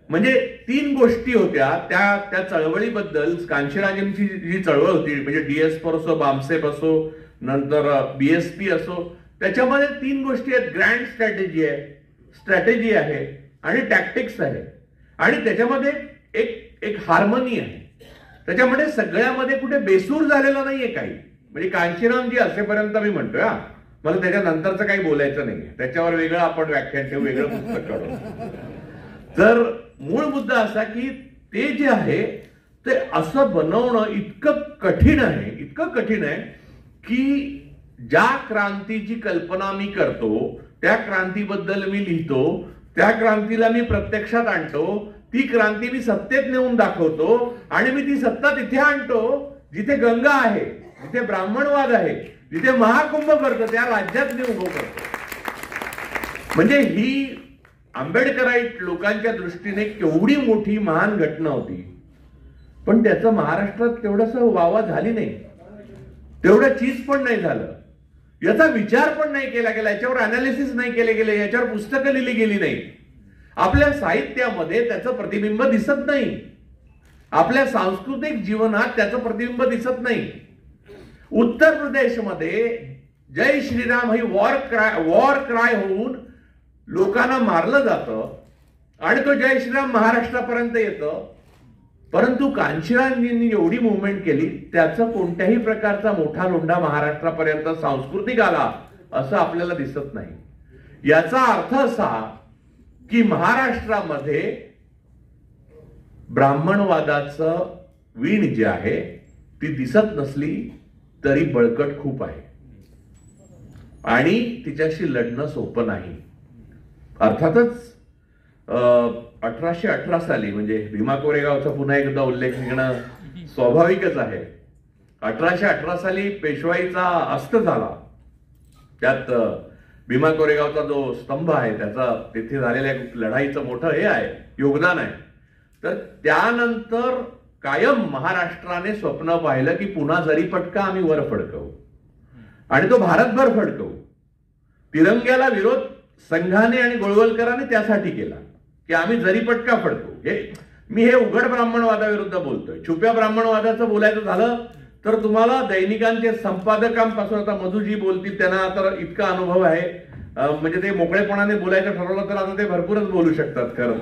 म्हणजे 3 गोष्टी होत्या त्या चळवळीबद्दल. कांशीराजांची जी चळवळ होती म्हणजे डीएसपी असो, बामसेप असो, नंतर बीएसपी असो, त्याच्यामध्ये 3 गोष्टी आहेत. ग्रँड स्ट्रॅटेजी आहे आणि टॅक्टिक्स आहे आणि त्याच्यामध्ये एक हार्मनी आहे. त्याच्यामध्ये सगळ्यामध्ये कुठे बेसूर झालेला नाहीये काही. म्हणजे कांशीरामजी असेपर्यंत मी म्हणतोय, मला त्याच्यानंतरचं काही बोलायचं नाहीये, त्याच्यावर वेगळं आपण व्याख्यान ठेवू, वेगळं पुस्तक काढू. तर मूळ मुद्दा असा की ते जे आहे ते असं बनवणं इतकं कठीण आहे की ज्या क्रांतीची कल्पना मी करतो, त्या क्रांतीबद्दल मी लिहितो, त्या क्रांतीला मी प्रत्यक्षात आणतो, ती क्रांती मी सत्तेत नेऊन दाखवतो आणि मी ती सत्ता तिथे आणतो जिथे गंगा आहे, जिथे ब्राह्मणवाद आहे, जिथे महाकुंभ करतो त्या राज्यात मी उभं करतो. म्हणजे ही आंबेडकराईट लोकांच्या दृष्टीने केवढी मोठी महान घटना होती, पण त्याचं महाराष्ट्रात तेवढंसं वावा झाली नाही, तेवढं चीज पण नाही झालं, याचा विचार पण नाही केला गेला, याच्यावर अनालिसिस नाही केले गेले, याच्यावर पुस्तकं लिहिली गेली नाही. आपल्या साहित्यामध्ये त्याचं प्रतिबिंब दिसत नाही, आपल्या सांस्कृतिक जीवनात त्याचं प्रतिबिंब दिसत नाही. उत्तर प्रदेशमध्ये जय श्रीराम ही वॉर क्राय होऊन लोकांना मारलं जातं आणि तो जय श्रीराम महाराष्ट्रापर्यंत येतं. परंतु कांशीरामजींनी एवढी मुवमेंट केली, त्याचा कोणत्याही प्रकारचा मोठा लोंढा महाराष्ट्रापर्यंत सांस्कृतिक आला असं आपल्याला दिसत नाही. याचा अर्थ असा की महाराष्ट्रामध्ये ब्राह्मणवादाचं वीण जी आहे ती दिसत नसली तरी बळकट खूप आहे आणि तिच्याशी लढणं सोपं नाही. अर्थातच 1818 साली म्हणजे भीमा कोरेगावचा पुन्हा एकदा उल्लेख निघणं स्वाभाविकच आहे. 1818 साली पेशवाईचा अस्त झाला, त्यात भीमा कोरेगावचा जो स्तंभ आहे त्याचा तिथे झालेल्या लढाईचं मोठं हे आहे, योगदान आहे. तर त्यानंतर कायम महाराष्ट्राने स्वप्न पाहिलं की पुन्हा जरीपटका आम्ही वर फडकवू आणि तो भारतभर फडकवू. तिरंग्याला विरोध संघाने आणि गोळवलकरांनी त्यासाठी केला की आम्ही जरीपटका फडकवू. मी हे उघड ब्राह्मणवादाविरुद्ध बोलतोय. छुप्या ब्राह्मणवादाचं बोलायचं झालं तर तुम्हाला दैनिकांचे संपादकांपासून, आता मधुजी बोलतील त्यांना तर इतका अनुभव आहे, म्हणजे ते मोकळेपणाने बोलायचं ठरवलं तर आता ते भरपूरच बोलू शकतात खरं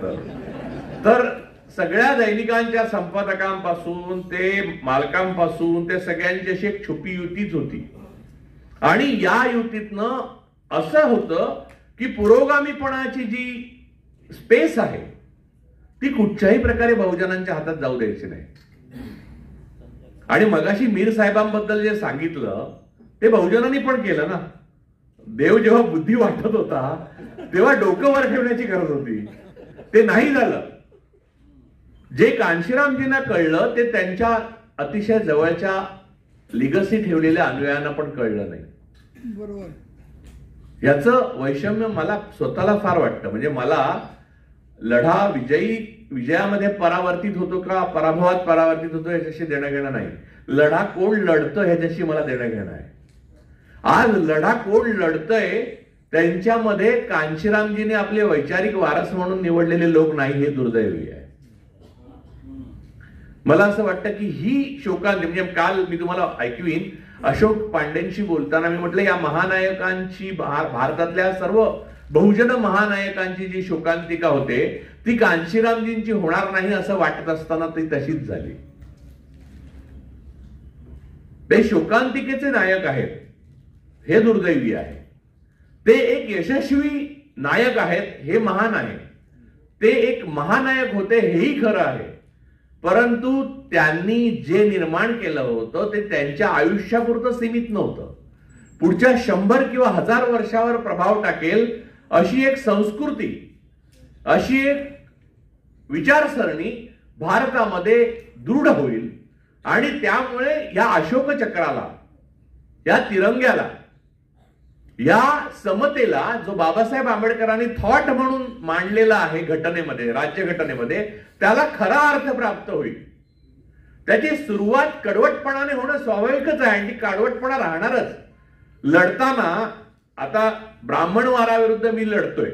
तर. सगळ्या दैनिकांच्या संपादकांपासून ते मालकांपासून ते सगळ्यांची अशी एक छुपी युतीच होती आणि या युतीतनं असं होतं की पुरोगामीपणाची जी स्पेस आहे ती कुठच्याही प्रकारे बहुजनांच्या हातात जाऊ द्यायची नाही. आणि मगाशी मीर साहेबांबद्दल जे सांगितलं ते बहुजनांनी पण केलं ना. देव जेव्हा बुद्धी वाटत होता तेव्हा डोकं वर ठेवण्याची गरज होती, ते नाही झालं. जे कांशीरामजींना कळलं ते त्यांच्या अतिशय जवळच्या लिगसी ठेवलेल्या अन्वयांना पण कळलं नाही. बरोबर. याचं वैषम्य मला स्वतःला फार वाटतं. म्हणजे मला लढा विजयामध्ये परावर्तित होतो का पराभवात परावर्तित होतो ह्याच्याशी देणं घेणं नाही, लढा कोण लढतं ह्याच्याशी मला देणं घेणं आहे. आज लढा कोण लढतंय त्यांच्यामध्ये कांशीरामजीने आपले वैचारिक वारस म्हणून निवडलेले लोक नाही, हे दुर्दैवी आहे. मला असं वाटतं की ही शोकांती, म्हणजे काल मी तुम्हाला ऐकवीन अशोक पांडेंशी बोलताना मी म्हटलं या महानायकांची, भारतातल्या सर्व बहुजन महानायकांची जी शोकांतिका होते ती कांशीरामजींची होणार नाही असं वाटत असताना ती तशीच झाली. ते शोकांतिकेचे नायक आहेत, हे दुर्दैवी आहे. ते एक यशस्वी नायक आहेत, हे महान आहे. ते एक महानायक होते, हेही खरं आहे. परंतु त्यांनी जे निर्माण केलं होतं ते त्यांच्या आयुष्यापुरतं सीमित नव्हतं. पुढच्या 100 किंवा 1000 वर्षावर प्रभाव टाकेल अशी एक संस्कृती, अशी एक विचारसरणी भारतामध्ये दृढ होईल आणि त्यामुळे या अशोक चक्राला, या तिरंग्याला, या समतेला जो बाबासाहेब आंबेडकरांनी थॉट म्हणून मांडलेला आहे घटनेमध्ये, राज्यघटनेमध्ये, त्याला खरा अर्थ प्राप्त होईल. त्याची सुरुवात कडवटपणाने होणं स्वाभाविकच आहे आणि ती कडवटपणा राहणारच. लढताना आता ब्राह्मणवादाविरुद्ध मी लढतोय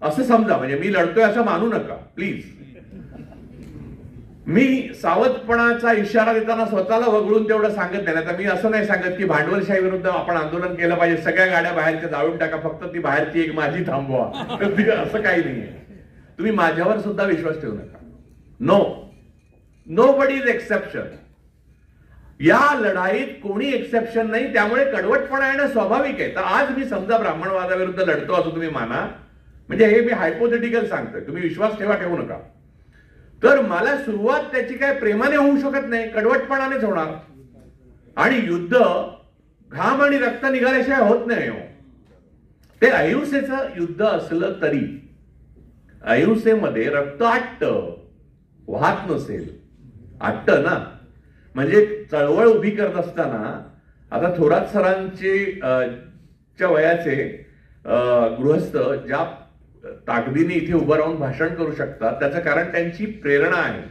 असं समजा, म्हणजे मी लढतोय असं मानू नका प्लीज. मी सावधपणाचा इशारा देताना स्वतःला वगळून तेवढं सांगत नाही. आता मी असं नाही सांगत की भांडवलशाही विरुद्ध आपण आंदोलन केलं पाहिजे, सगळ्या गाड्या बाहेरच्या जाळून टाका, फक्त ती बाहेरची एक माझी थांबवा, असं काही नाहीये. तुम्ही माझ्यावर सुद्धा विश्वास ठेवू नका. Nobody is exception. या लढाईत कोणी एक्सेप्शन नाही, त्यामुळे कडवटपणा येणं स्वाभाविक आहे. तर आज मी समजा ब्राह्मणवादाविरुद्ध लढतो असं तुम्ही माना, म्हणजे हे मी हायपोथेटिकल सांगतोय, तुम्ही विश्वास ठेवू नका. तर मला सुरुवात त्याची काय प्रेमाने होऊ शकत नाही, कडवटपणानेच होणार. आणि युद्ध घाम आणि रक्त निघाल्याशिवाय होत नाही. ते अहिंसेचं युद्ध असलं तरी अहिंसेमध्ये रक्त आटतं, वाहत नसेल. आटतं ना, म्हणजे चळवळ उभी करत असताना आता थोरात सरांच्या वयाचे गृहस्थ ज्या ताकदीने इथे उभं राहून भाषण करू शकतात, त्याचं कारण त्यांची प्रेरणा आहे,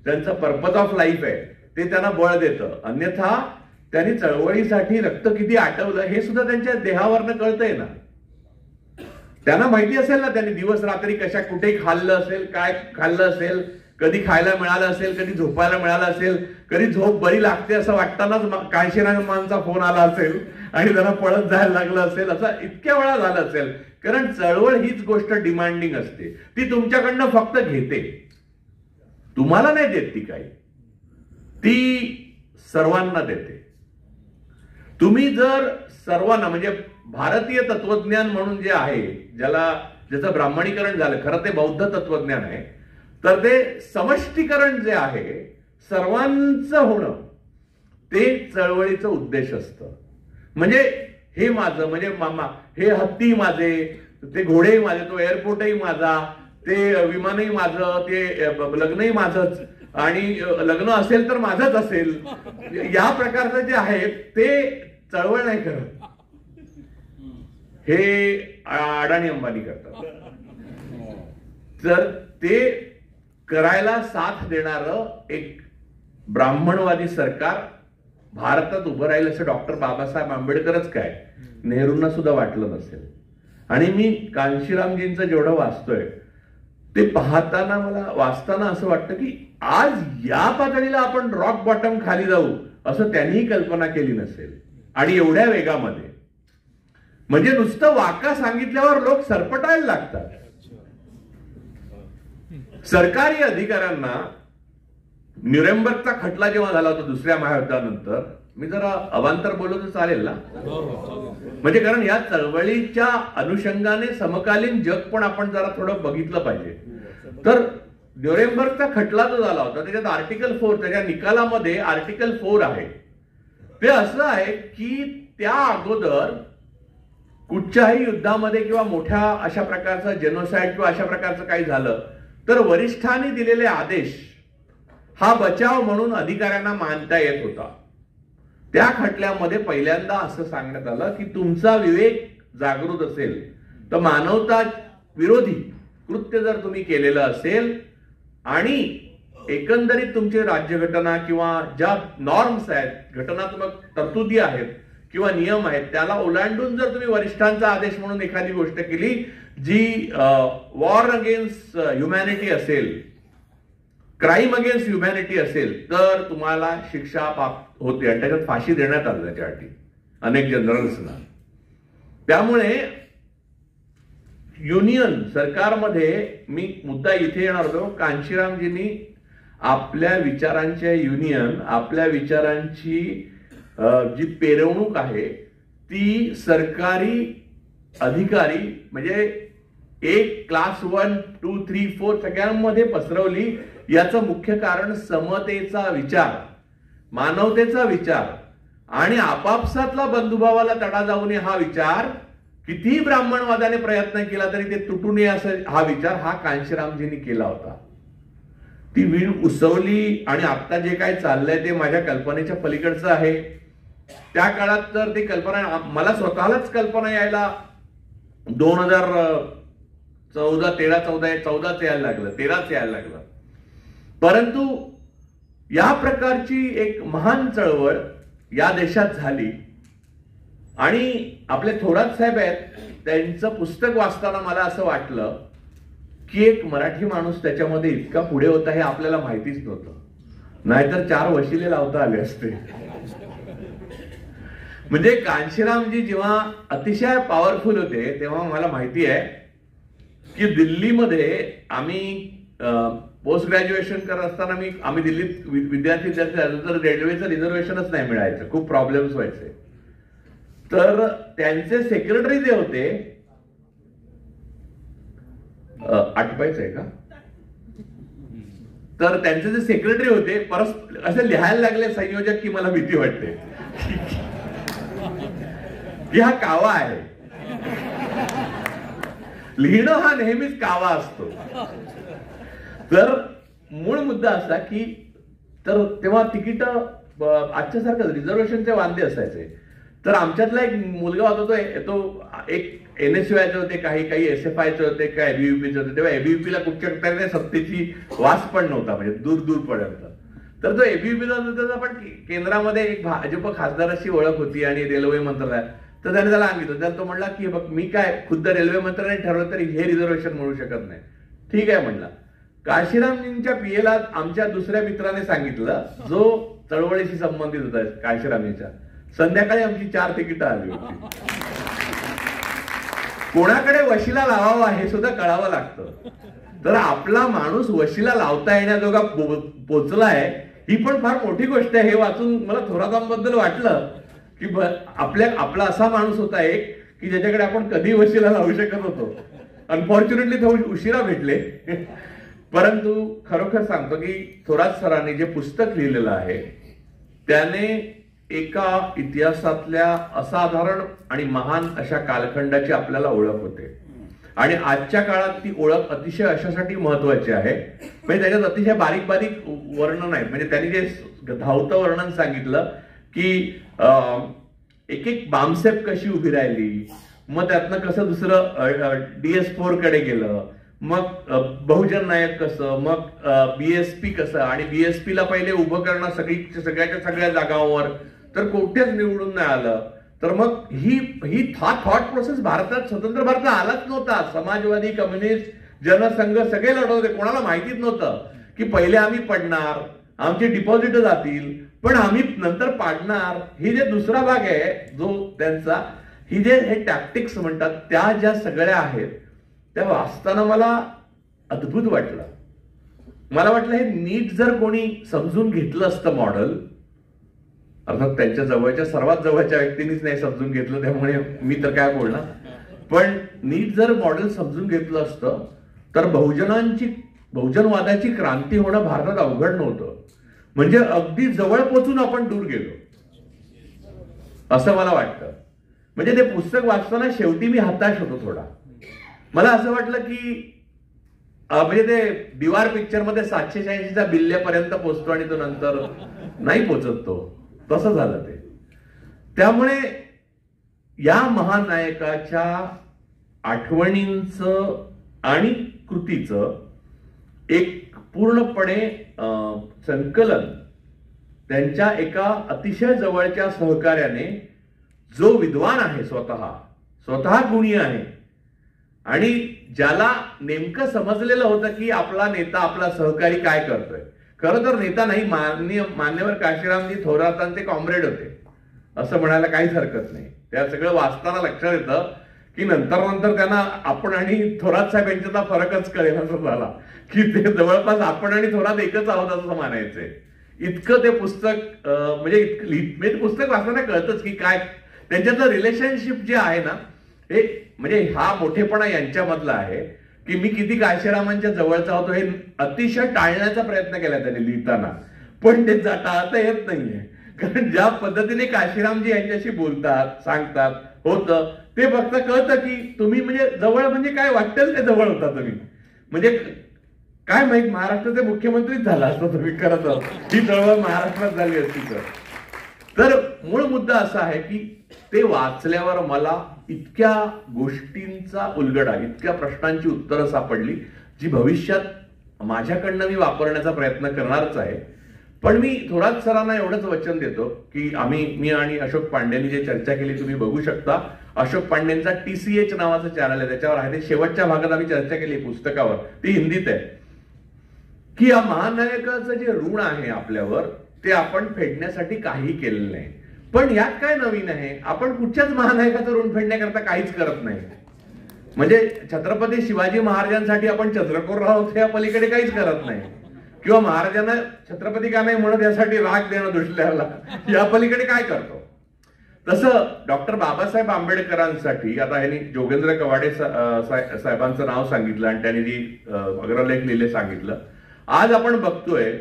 त्यांचं पर्पज ऑफ लाईफ आहे, ते त्यांना बळ देतं. अन्यथा त्यांनी चळवळीसाठी रक्त किती आटवलं हे सुद्धा त्यांच्या देहावरनं कळतंय ना. त्यांना माहिती असेल ना, त्यांनी दिवस रात्री कशा कुठे खाल्लं असेल, काय खाल्लं असेल, कधी खायला मिळालं असेल, कधी झोपायला मिळालं असेल, कधी झोप बरी लागते असं वाटतानाच कायशिरामांचा फोन आला असेल आणि त्यांना पळत जायला लागलं असेल, असं इतक्या वेळा झालं असेल. कारण चळवळ हीच गोष्ट डिमांडिंग असते, ती तुमच्याकडनं फक्त घेते, तुम्हाला नाही देत ती काही, ती सर्वांना देते. तुम्ही जर सर्वांना, म्हणजे भारतीय तत्वज्ञान म्हणून जे आहे, ज्याचं ब्राह्मणीकरण झालं, खरं ते बौद्ध तत्वज्ञान आहे, तर ते समष्टीकरण जे आहे, सर्वांचं होणं, ते चळवळीचं उद्देश असतं. म्हणजे हे माझं, म्हणजे मामा हे हत्ती माझे, ते घोडेही माझे, तो एअरपोर्टही माझा, ते विमानही माझं, ते लग्नही माझंच, आणि लग्न असेल तर माझंच असेल, या प्रकारचं जे आहे ते चळवळ नाही करत. हे अडाणी अंबानी करतात. तर ते करायला साथ देणारं एक ब्राह्मणवादी सरकार भारतात उभं राहील असं डॉक्टर बाबासाहेब आंबेडकरच काय, नेहरूंना सुद्धा वाटलं नसेल. आणि मी कांशीरामजींचं जेवढं वाचतोय ते पाहताना, मला वाचताना असं वाटतं की आज या पातळीला आपण रॉक बॉटम खाली जाऊ असं त्यांनीही कल्पना केली नसेल. आणि एवढ्या वेगामध्ये, म्हणजे नुसतं वाका सांगितल्यावर लोक सरपटायला लागतात. सरकारी अधिकाऱ्यांना न्यूरेमबर्गचा खटला जेव्हा झाला होता दुसऱ्या महायुद्धानंतर, मी जरा अवांतर बोललो तर चालेल ना, म्हणजे कारण या चळवळीच्या अनुषंगाने समकालीन जग पण आपण जरा थोडं बघितलं पाहिजे. तर न्यूरेमबर्गचा खटला जो झाला होता त्याच्यात आर्टिकल 4, त्याच्या निकालामध्ये आर्टिकल 4 आहे. ते असं आहे की त्या अगोदर कुठच्याही युद्धामध्ये किंवा मोठ्या अशा प्रकारचं जेनोसाइड किंवा अशा प्रकारचं काही झालं तर वरिष्ठांनी दिलेले आदेश हा बचाव म्हणून अधिकाऱ्यांना मानता येत होता. त्या खटल्यामध्ये पहिल्यांदा असं सांगण्यात आलं की तुमचा विवेक जागृत असेल तर मानवता विरोधी कृत्य जर तुम्ही केलेलं असेल आणि एकंदरीत तुमची राज्यघटना किंवा ज्या नॉर्म्स आहेत, घटनात्मक तरतुदी आहेत किंवा नियम आहेत, त्याला ओलांडून जर तुम्ही वरिष्ठांचा आदेश म्हणून एखादी गोष्ट केली जी वॉर अगेन्स्ट ह्युमॅनिटी असेल, क्राईम अगेन्स्ट ह्युमॅनिटी असेल, तर तुम्हाला शिक्षा होते आणि त्याच्यात फाशी देण्यात आली त्याच्यासाठी अनेक जनरल्सना. त्यामुळे युनियन सरकारमध्ये, मी मुद्दा इथे येणार होतो, कांशीरामजींनी आपल्या विचारांच्या युनियन, आपल्या विचारांची जी पेरवणूक आहे ती सरकारी अधिकारी म्हणजे एक क्लास 1, 2, 3, 4 सगळ्यांमध्ये पसरवली. याचं मुख्य कारण समतेचा विचार, मानवतेचा विचार आणि आपापसातला बंधुभावाला तडा जाऊ नये हा विचार, कितीही ब्राह्मणवादाने प्रयत्न केला तरी ते तुटू नये असं हा विचार हा कांशीरामजींनी केला होता. ती वीण उसवली आणि आता जे काय चाललंय ते माझ्या कल्पनेच्या पलीकडचं आहे. त्या काळात तर ती कल्पना, मला स्वतःलाच कल्पना यायला 2014, 14च यायला लागलं, 13च यायला लागलं. परंतु या प्रकारची एक महान चळवळ या देशात झाली आणि आपले थोरात साहेब आहेत, त्यांचं पुस्तक वाचताना मला असं वाटलं की एक मराठी माणूस त्याच्यामध्ये इतका पुढे होता हे आपल्याला माहितीच नव्हतं, नाहीतर 4 वशिले लावता आले असते. म्हणजे कांशीरामजी जेव्हा अतिशय पॉवरफुल होते तेव्हा मला माहिती आहे की दिल्लीमध्ये आम्ही पोस्ट ग्रॅज्युएशन करत असताना आम्ही दिल्लीत विद्यार्थी तर रेल्वेचं रिझर्वेशनच नाही मिळायचं, खूप प्रॉब्लेम्स व्हायचे. तर त्यांचे सेक्रेटरी जे होते, आठवायचं आहे का, तर त्यांचे जे सेक्रेटरी होते परस्पर असे लिहायला लागले संयोजक की मला भीती वाटते की हा कावा आहे. लिहिणं हा नेहमीच कावा असतो. तर मूळ मुद्दा असा की तर तेव्हा तिकीट आजच्या सारखं रिझर्वेशनचे वांदे असायचे. तर आमच्यातला एक मुलगा होता तो एक NSUIचे होते, काही SFIचे होते, काही ABVPचे होते. तेव्हा ABVPला कुठच्या तरी सत्तेची वास पण नव्हता, म्हणजे दूरपर्यंत. तर तो ABVPचा त्याचा पण केंद्रामध्ये एक भाजप खासदाराशी ओळख होती आणि रेल्वे मंत्रालयात. तर त्याने त्याला सांगितलं, त्याला तो म्हणला की बघ मी काय खुद्द रेल्वे मंत्र्याने ठरवलं तरी हे रिझर्वेशन मिळू शकत नाही. ठीक आहे म्हणला. काशीरामजींच्या PAला आमच्या दुसऱ्या मित्राने सांगितलं, जो चळवळीशी संबंधित होता काशीरामजींच्या. संध्याकाळी आमची 4 तिकीटं आली होती. कोणाकडे वशिला लावावा हे सुद्धा कळावं लागतं. तर आपला माणूस वशिला लावता येण्याजोगा पोचलाय ही पण फार मोठी गोष्ट आहे. हे वाचून मला थोरातांबद्दल वाटलं की आपला असा माणूस होता एक की ज्याच्याकडे आपण कधी वशिला लावू शकत होतो. अनफॉर्च्युनेटली थोडी उशिरा भेटले, परंतु खरोखर सांगतो की थोरात सरांनी जे पुस्तक लिहिलेलं आहे त्याने एका इतिहासातल्या असाधारण आणि महान अशा कालखंडाची आपल्याला ओळख होते. आणि आजच्या काळात ती ओळख अतिशय अशासाठी महत्वाची आहे, म्हणजे त्याच्यात अतिशय बारीक बारीक वर्णन आहेत. म्हणजे त्यांनी जे धावतं वर्णन सांगितलं की एक एक बामसेप कशी उभी राहिली, मग त्यातनं कसं दुसरं DS4 कडे गेलं, मग बहुजन नायक कसं, मग BSP कसं, आणि BSP ला पहिले उभं करणं सगळ्याच्या सगळ्या जागांवर, तर कोठेच निवडून नाही आलं. तर मग ही थॉट प्रोसेस भारतात स्वतंत्र भारतात आलाच नव्हता. समाजवादी, कम्युनिस्ट, जनसंघ सगळे लढत होते. कोणाला माहितीच नव्हतं की पहिले आम्ही पडणार, आमचे डिपॉझिट जातील, पण आम्ही नंतर पाडणार. ही जे दुसरा भाग आहे जो त्यांचा, ही जे हे टॅक्टिक्स म्हणतात, त्या ज्या सगळ्या आहेत त्या वाचताना मला अद्भुत वाटलं. मला वाटलं हे नीट जर कोणी समजून घेतलं असतं मॉडेल, अर्थात त्यांच्या जवळच्या सर्वात जवळच्या व्यक्तींनीच नाही समजून घेतलं त्यामुळे मी तर काय बोलणार, पण नीट जर मॉडेल समजून घेतलं असतं तर बहुजनवादाची क्रांती होणं भारतात अवघड नव्हतं. म्हणजे अगदी जवळ पोचून आपण दूर गेलो असं मला वाटतं. म्हणजे ते पुस्तक वाचताना शेवटी मी हताश होतो थोडा. मला असं वाटलं की म्हणजे ते दिवार पिक्चर मध्ये 786च्या बिल्ल्यापर्यंत पोचतो आणि तो नंतर नाही पोचत, तो तसं झालं ते. त्यामुळे या महानायकाच्या आठवणींचं आणि कृतीचं एक पूर्णपणे संकलन त्यांच्या एका अतिशय जवळच्या सहकार्याने, जो विद्वान आहे, स्वतः गुणी आहे आणि ज्याला नेमकं समजलेलं होतं की आपला नेता, आपला सहकारी काय करतोय. खरं तर नेता नाही, मान्यवर काशीरामजी थोरातांचे कॉम्रेड होते असं म्हणायला काहीच हरकत नाही. त्या सगळं वाचताना लक्षात येतं की नंतर त्यांना आपण आणि थोरात साहेब यांच्यातला फरकच कळेल असं झाला की ते जवळपास आपण आणि थोरात एकच आहोत असं म्हणायचंय. इतकं ते पुस्तक म्हणजे पुस्तक वाचताना कळतंच की काय त्यांच्यातलं रिलेशनशिप जे आहे ना, हे म्हणजे हा मोठेपणा यांच्यामधला आहे की मी किती काशीरामांच्या जवळचा होतो हे अतिशय टाळण्याचा प्रयत्न केला त्यांनी लिहिताना, पण ते टाळता येत नाहीये. कारण ज्या पद्धतीने काशीरामजी यांच्याशी बोलतात, सांगतात, होतं ते फक्त कळतं की तुम्ही म्हणजे जवळ म्हणजे काय वाटेल ते जवळ होता तुम्ही. म्हणजे काय माहित महाराष्ट्राचे मुख्यमंत्रीच झाला असतो तुम्ही खरं तर, ही चळवळ महाराष्ट्रात झाली असती तर मूळ मुद्दा असा आहे की ते वाचल्यावर मला इतक्या गोष्टींचा उलगडा, इतक्या प्रश्नांची उत्तरं सापडली जी भविष्यात माझ्याकडनं मी वापरण्याचा प्रयत्न करणारच आहे. पण मी थोरात सरांना एवढंच वचन देतो की मी आणि अशोक पांडेंनी जे चर्चा केली तुम्ही बघू शकता अशोक पांडेंचा TCH नावाचं चॅनल आहे, त्याच्यावर आहे. ते शेवटच्या भागात आम्ही चर्चा केली पुस्तकावर, ती हिंदीत आहे, की या महानायकाचं जे ऋण आहे आपल्यावर ते आपण फेडण्यासाठी काही केलेलं नाही. पण यात काय नवीन आहे, आपण कुठच्याच महानायकाचं ऋण फेडण्याकरता काहीच करत नाही. म्हणजे छत्रपती शिवाजी महाराजांसाठी आपण चंद्रकोर राहतो या पलीकडे काहीच करत नाही, किंवा महाराजांना छत्रपती का नाही म्हणत यासाठी राग देणं दुसऱ्याला या पलीकडे काय करतो. तसं डॉक्टर बाबासाहेब आंबेडकरांसाठी आता ह्यांनी जोगेंद्र कवाडे साहेबांचं नाव सांगितलं आणि त्यांनी जी अग्रलेख लिहिले सांगितलं. आज आपण बघतोय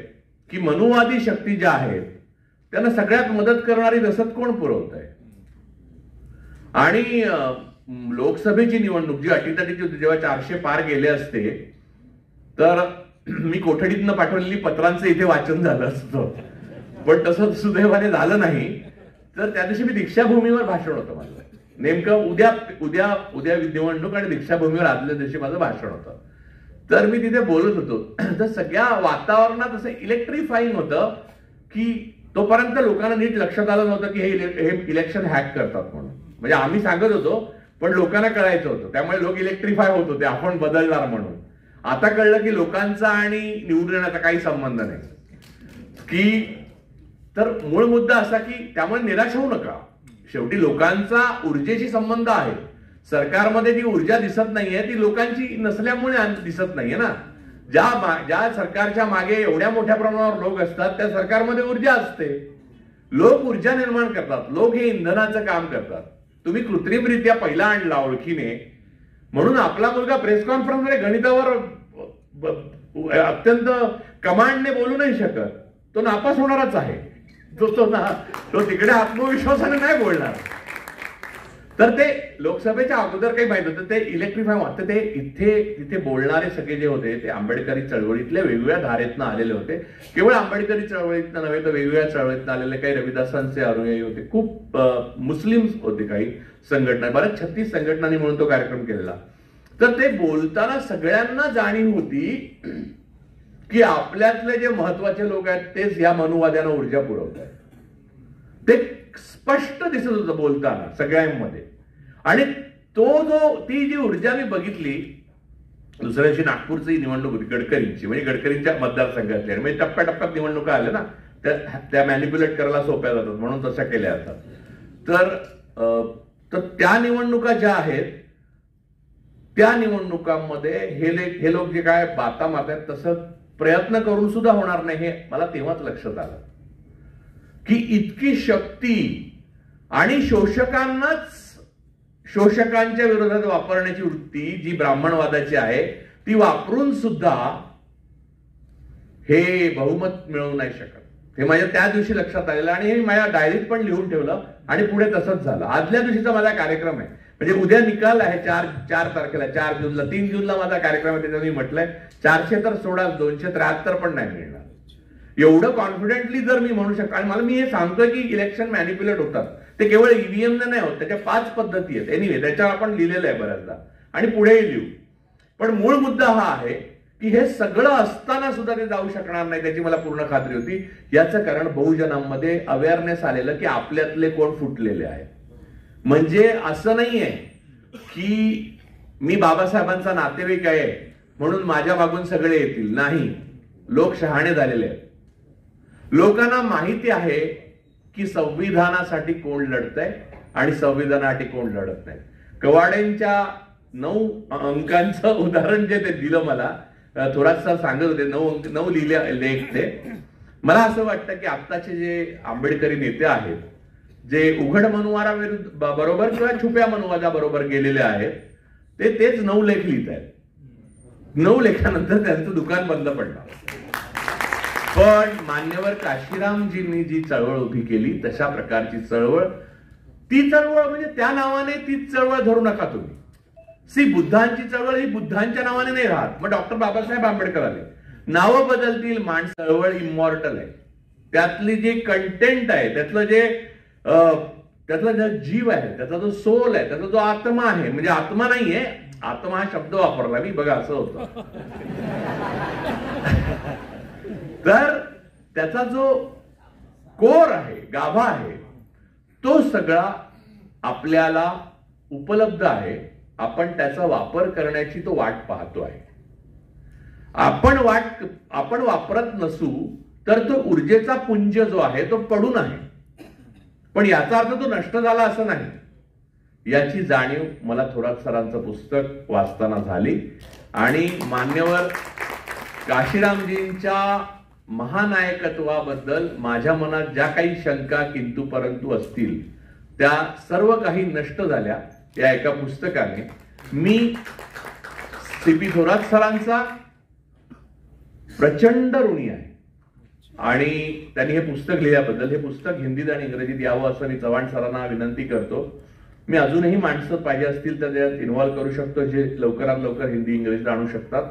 की मनुवादी शक्ती ज्या आहेत त्यांना सगळ्यात मदत करणारी रसद कोण पुरवत आहे. आणि लोकसभेची निवडणूक जी अटीतटीची होती, जेव्हा 400 पार गेले असते तर मी कोठडीतनं पाठवलेली पत्रांचं इथे वाचन झालं असतं, पण तसं सुदैवाने झालं नाही. तर त्या दिवशी मी दीक्षाभूमीवर भाषण होतं माझं, नेमकं उद्या निवडणूक आणि दीक्षाभूमीवर आदल्या दिवशी माझं भाषण होतं. तर मी तिथे बोलत होतो, तर सगळ्या वातावरणात असं इलेक्ट्रिफाईंग होतं की तोपर्यंत लोकांना नीट लक्षात आलं नव्हतं की हे इलेक्शन हॅक करतात म्हणून. म्हणजे आम्ही सांगत होतो पण लोकांना कळायचं होतं, त्यामुळे लोक इलेक्ट्रिफाय होत होते आपण बदलणार म्हणून. आता कळलं की लोकांचा आणि निवडून येण्याचा काही संबंध नाही. की तर मूळ मुद्दा असा की त्यामुळे निराश होऊ नका, शेवटी लोकांचा ऊर्जेशी संबंध आहे. सरकारमध्ये जी ऊर्जा दिसत नाहीये ती लोकांची नसल्यामुळे दिसत नाहीये ना. ज्या सरकारच्या मागे एवढ्या मोठ्या प्रमाणावर लोक असतात त्या सरकारमध्ये ऊर्जा असते. लोक ऊर्जा निर्माण करतात, लोक हे इंधनाचं काम करतात. तुम्ही कृत्रिमरित्या पहिला आणला ओळखीने म्हणून आपला मुलगा प्रेस कॉन्फरन्समध्ये गणितावर अत्यंत कमांडने बोलू नाही शकत, तो नापास होणारच आहे. तो तिकडे आत्मविश्वासाने नाही बोलणार. तर ते लोकसभेच्या अगोदर काही माहित होतं, ते इलेक्ट्रिफाय होतं. ते तिथे बोलणारे सगळे जे होते ते आंबेडकरी चळवळीतल्या वेगवेगळ्या धारेतनं आलेले होते. केवळ आंबेडकरी चळवळीतनं नव्हे तर वेगवेगळ्या चळवळीतनं आलेले, काही रविदासांचे अनुयायी होते, खूप मुस्लिम होते, काही संघटना, बऱ्याच 36 संघटनांनी म्हणून तो कार्यक्रम केलेला. तर ते बोलताना सगळ्यांना जाणीव होती की आपल्यातले जे महत्वाचे लोक आहेत तेच या मनुवाद्यांना ऊर्जा पुरवत आहेत. ते स्पष्ट दिसत होतं बोलताना सगळ्यांमध्ये. आणि ती जी ऊर्जा मी बघितली, दुसऱ्या दिवशी नागपूरची निवडणूक होती गडकरींची, म्हणजे गडकरींच्या मतदारसंघातली, आणि म्हणजे टप्प्याटप्प्यात निवडणुका आल्या ना, त्या मॅनिप्युलेट करायला सोप्या जातात म्हणून तशा केल्या जातात. तर त्या निवडणुका ज्या आहेत त्या निवडणुकांमध्ये हे लोक जे काय बाता मारतात तसं प्रयत्न करून सुद्धा होणार नाही हे मला तेव्हाच लक्षात आलं की इतकी शक्ती आणि शोषकांच्या विरोधात वापरण्याची वृत्ती जी ब्राह्मणवादाची आहे ती वापरून सुद्धा हे बहुमत मिळवू नाही शकत. हे माझ्या त्या दिवशी लक्षात आलेलं आणि हे माझ्या डायरीत पण लिहून ठेवलं आणि पुढे तसंच झालं. आदल्या दिवशीचा माझा कार्यक्रम आहे, म्हणजे उद्या निकाल आहे 4 तारखेला, 4 जूनला, 3 जूनला माझा कार्यक्रम आहे. त्याच्यात मी म्हटलंय 400 तर सोडा, 273 पण नाही मिळणार. एवढं कॉन्फिडेंटली जर मी म्हणू शकतो, आणि मी हे सांगतोय की इलेक्शन मॅनिप्युलेट होतात, ते केवळ ईव्हीएम नाही होत, त्याच्या 5 पद्धती आहेत. एनिवे त्याच्यावर आपण लिहिलेलं आहे बऱ्याचदा आणि पुढेही लिहू. पण मूळ मुद्दा हा आहे की हे सगळं असताना सुद्धा ते जाऊ शकणार नाही, त्याची मला पूर्ण खात्री होती. याचं कारण बहुजनांमध्ये अवेअरनेस आलेलं की आपल्यातले कोण फुटलेले आहेत. म्हणजे असं नाहीये की मी बाबासाहेबांचा नातेवाईक आहे म्हणून माझ्या मागून सगळे येतील, नाही. लोक शहाणे झालेले आहेत. लोकांना माहिती आहे की संविधानासाठी कोण लढतंय आणि संविधानासाठी कोण लढत नाही. कवाडेंच्या 9 अंकांचं उदाहरण जे ते दिलं मला, थोडासा सांगत होते, 9 लिहिले लेख ते. मला असं वाटतं की आत्ताचे जे आंबेडकरी नेते आहेत जे उघड मनुवादाविरुद्ध बरोबर किंवा छुप्या मनुवादाबरोबर गेलेले आहेत तेच 9 लेख लिहित आहेत. 9 लेखानंतर त्यांचं दुकान बंद पडलं. पण मान्यवर काशीरामजींनी जी चळवळ उभी केली तशा प्रकारची चळवळ, ती चळवळ म्हणजे त्या नावाने तीच चळवळ धरू नका तुम्ही. बुद्धांची चळवळ ही बुद्धांच्या नावाने नाही राहत. मग डॉक्टर बाबासाहेब आंबेडकर आले, नावं बदलतील, चळवळ इमॉर्टल आहे. त्यातली जी कंटेंट आहे, त्यातला जो जीव आहे, त्याचा जो सोल आहे, त्याचा जो आत्मा आहे, म्हणजे आत्मा नाहीये, आत्मा हा शब्द वापरला मी, बघा असं होतं. तर त्याचा जो कोर आहे, गाभा आहे, तो सगळा आपल्याला उपलब्ध आहे, आपण त्याचा वापर करण्याची तो वाट पाहतो आहे. आपण वापरत नसू तर तो ऊर्जेचा पुंज जो आहे तो पडून आहे, पण याचा अर्थ तो नष्ट झाला असं नाही. याची जाणीव मला थोरात सरांचं पुस्तक वाचताना झाली आणि मान्यवर काशीरामजींच्या महानायकत्वाबद्दल माझ्या मनात ज्या काही शंका किंतु परंतु असतील त्या सर्व काही नष्ट झाल्या या एका पुस्तकाने. मी CP थोरात सरांचा प्रचंड ऋणी आहे आणि त्यांनी हे पुस्तक लिहिल्याबद्दल. हे पुस्तक हिंदीत आणि इंग्रजीत यावं असं मी चव्हाण सरांना विनंती करतो. मी अजूनही माणसं पाहिजे असतील तर त्यात इन्व्हॉल्व्ह करू शकतो, जे लवकरात लवकर हिंदी इंग्रजीत आणू शकतात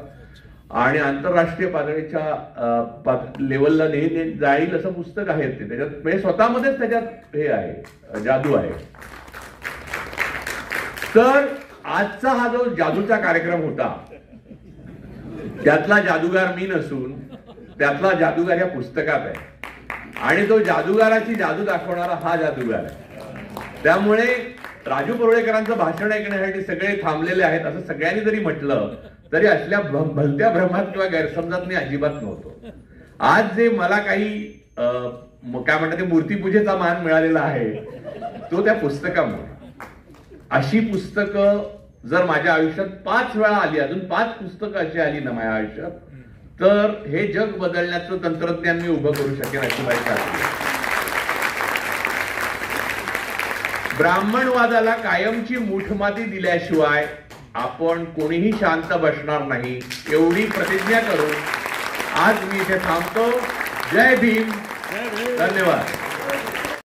आणि आंतरराष्ट्रीय पातळीच्या लेवलला नेहमी जाईल असं पुस्तक आहे ते. त्याच्यात म्हणजे स्वतःमध्येच त्याच्यात हे आहे, जादू आहे. तर आजचा हा जो जादूचा कार्यक्रम होता त्यातला जादूगार मी नसून त्यातला जादूगार या पुस्तकात आहे आणि तो जादूगाराची जादू दाखवणारा हा जादूगार आहे. त्यामुळे राजू परुळेकरांचं भाषण ऐकण्यासाठी सगळे थांबलेले आहेत असं सगळ्यांनी जरी म्हटलं तरी असल्या भलत्या भ्रमात किंवा गैरसमजात मी अजिबात नव्हतो. आज जे मला काही काय म्हणतात ते मूर्तीपूजेचा मान मिळालेला आहे तो त्या पुस्तकामुळे. अशी पुस्तकं जर माझ्या आयुष्यात 5 वेळा आली, अजून 5 पुस्तकं अशी आली ना माझ्या आयुष्यात, तर हे जग बदलण्याचं तंत्रज्ञान मी उभं करू शकेन अशी माझी खात्री आहे. ब्राह्मणवादाला कायमची मूठमाती दिल्याशिवाय आपण कोणीही शांत बसणार नाही एवढी प्रतिज्ञा करून आज मी इथे थांबतो. जय भीम. धन्यवाद.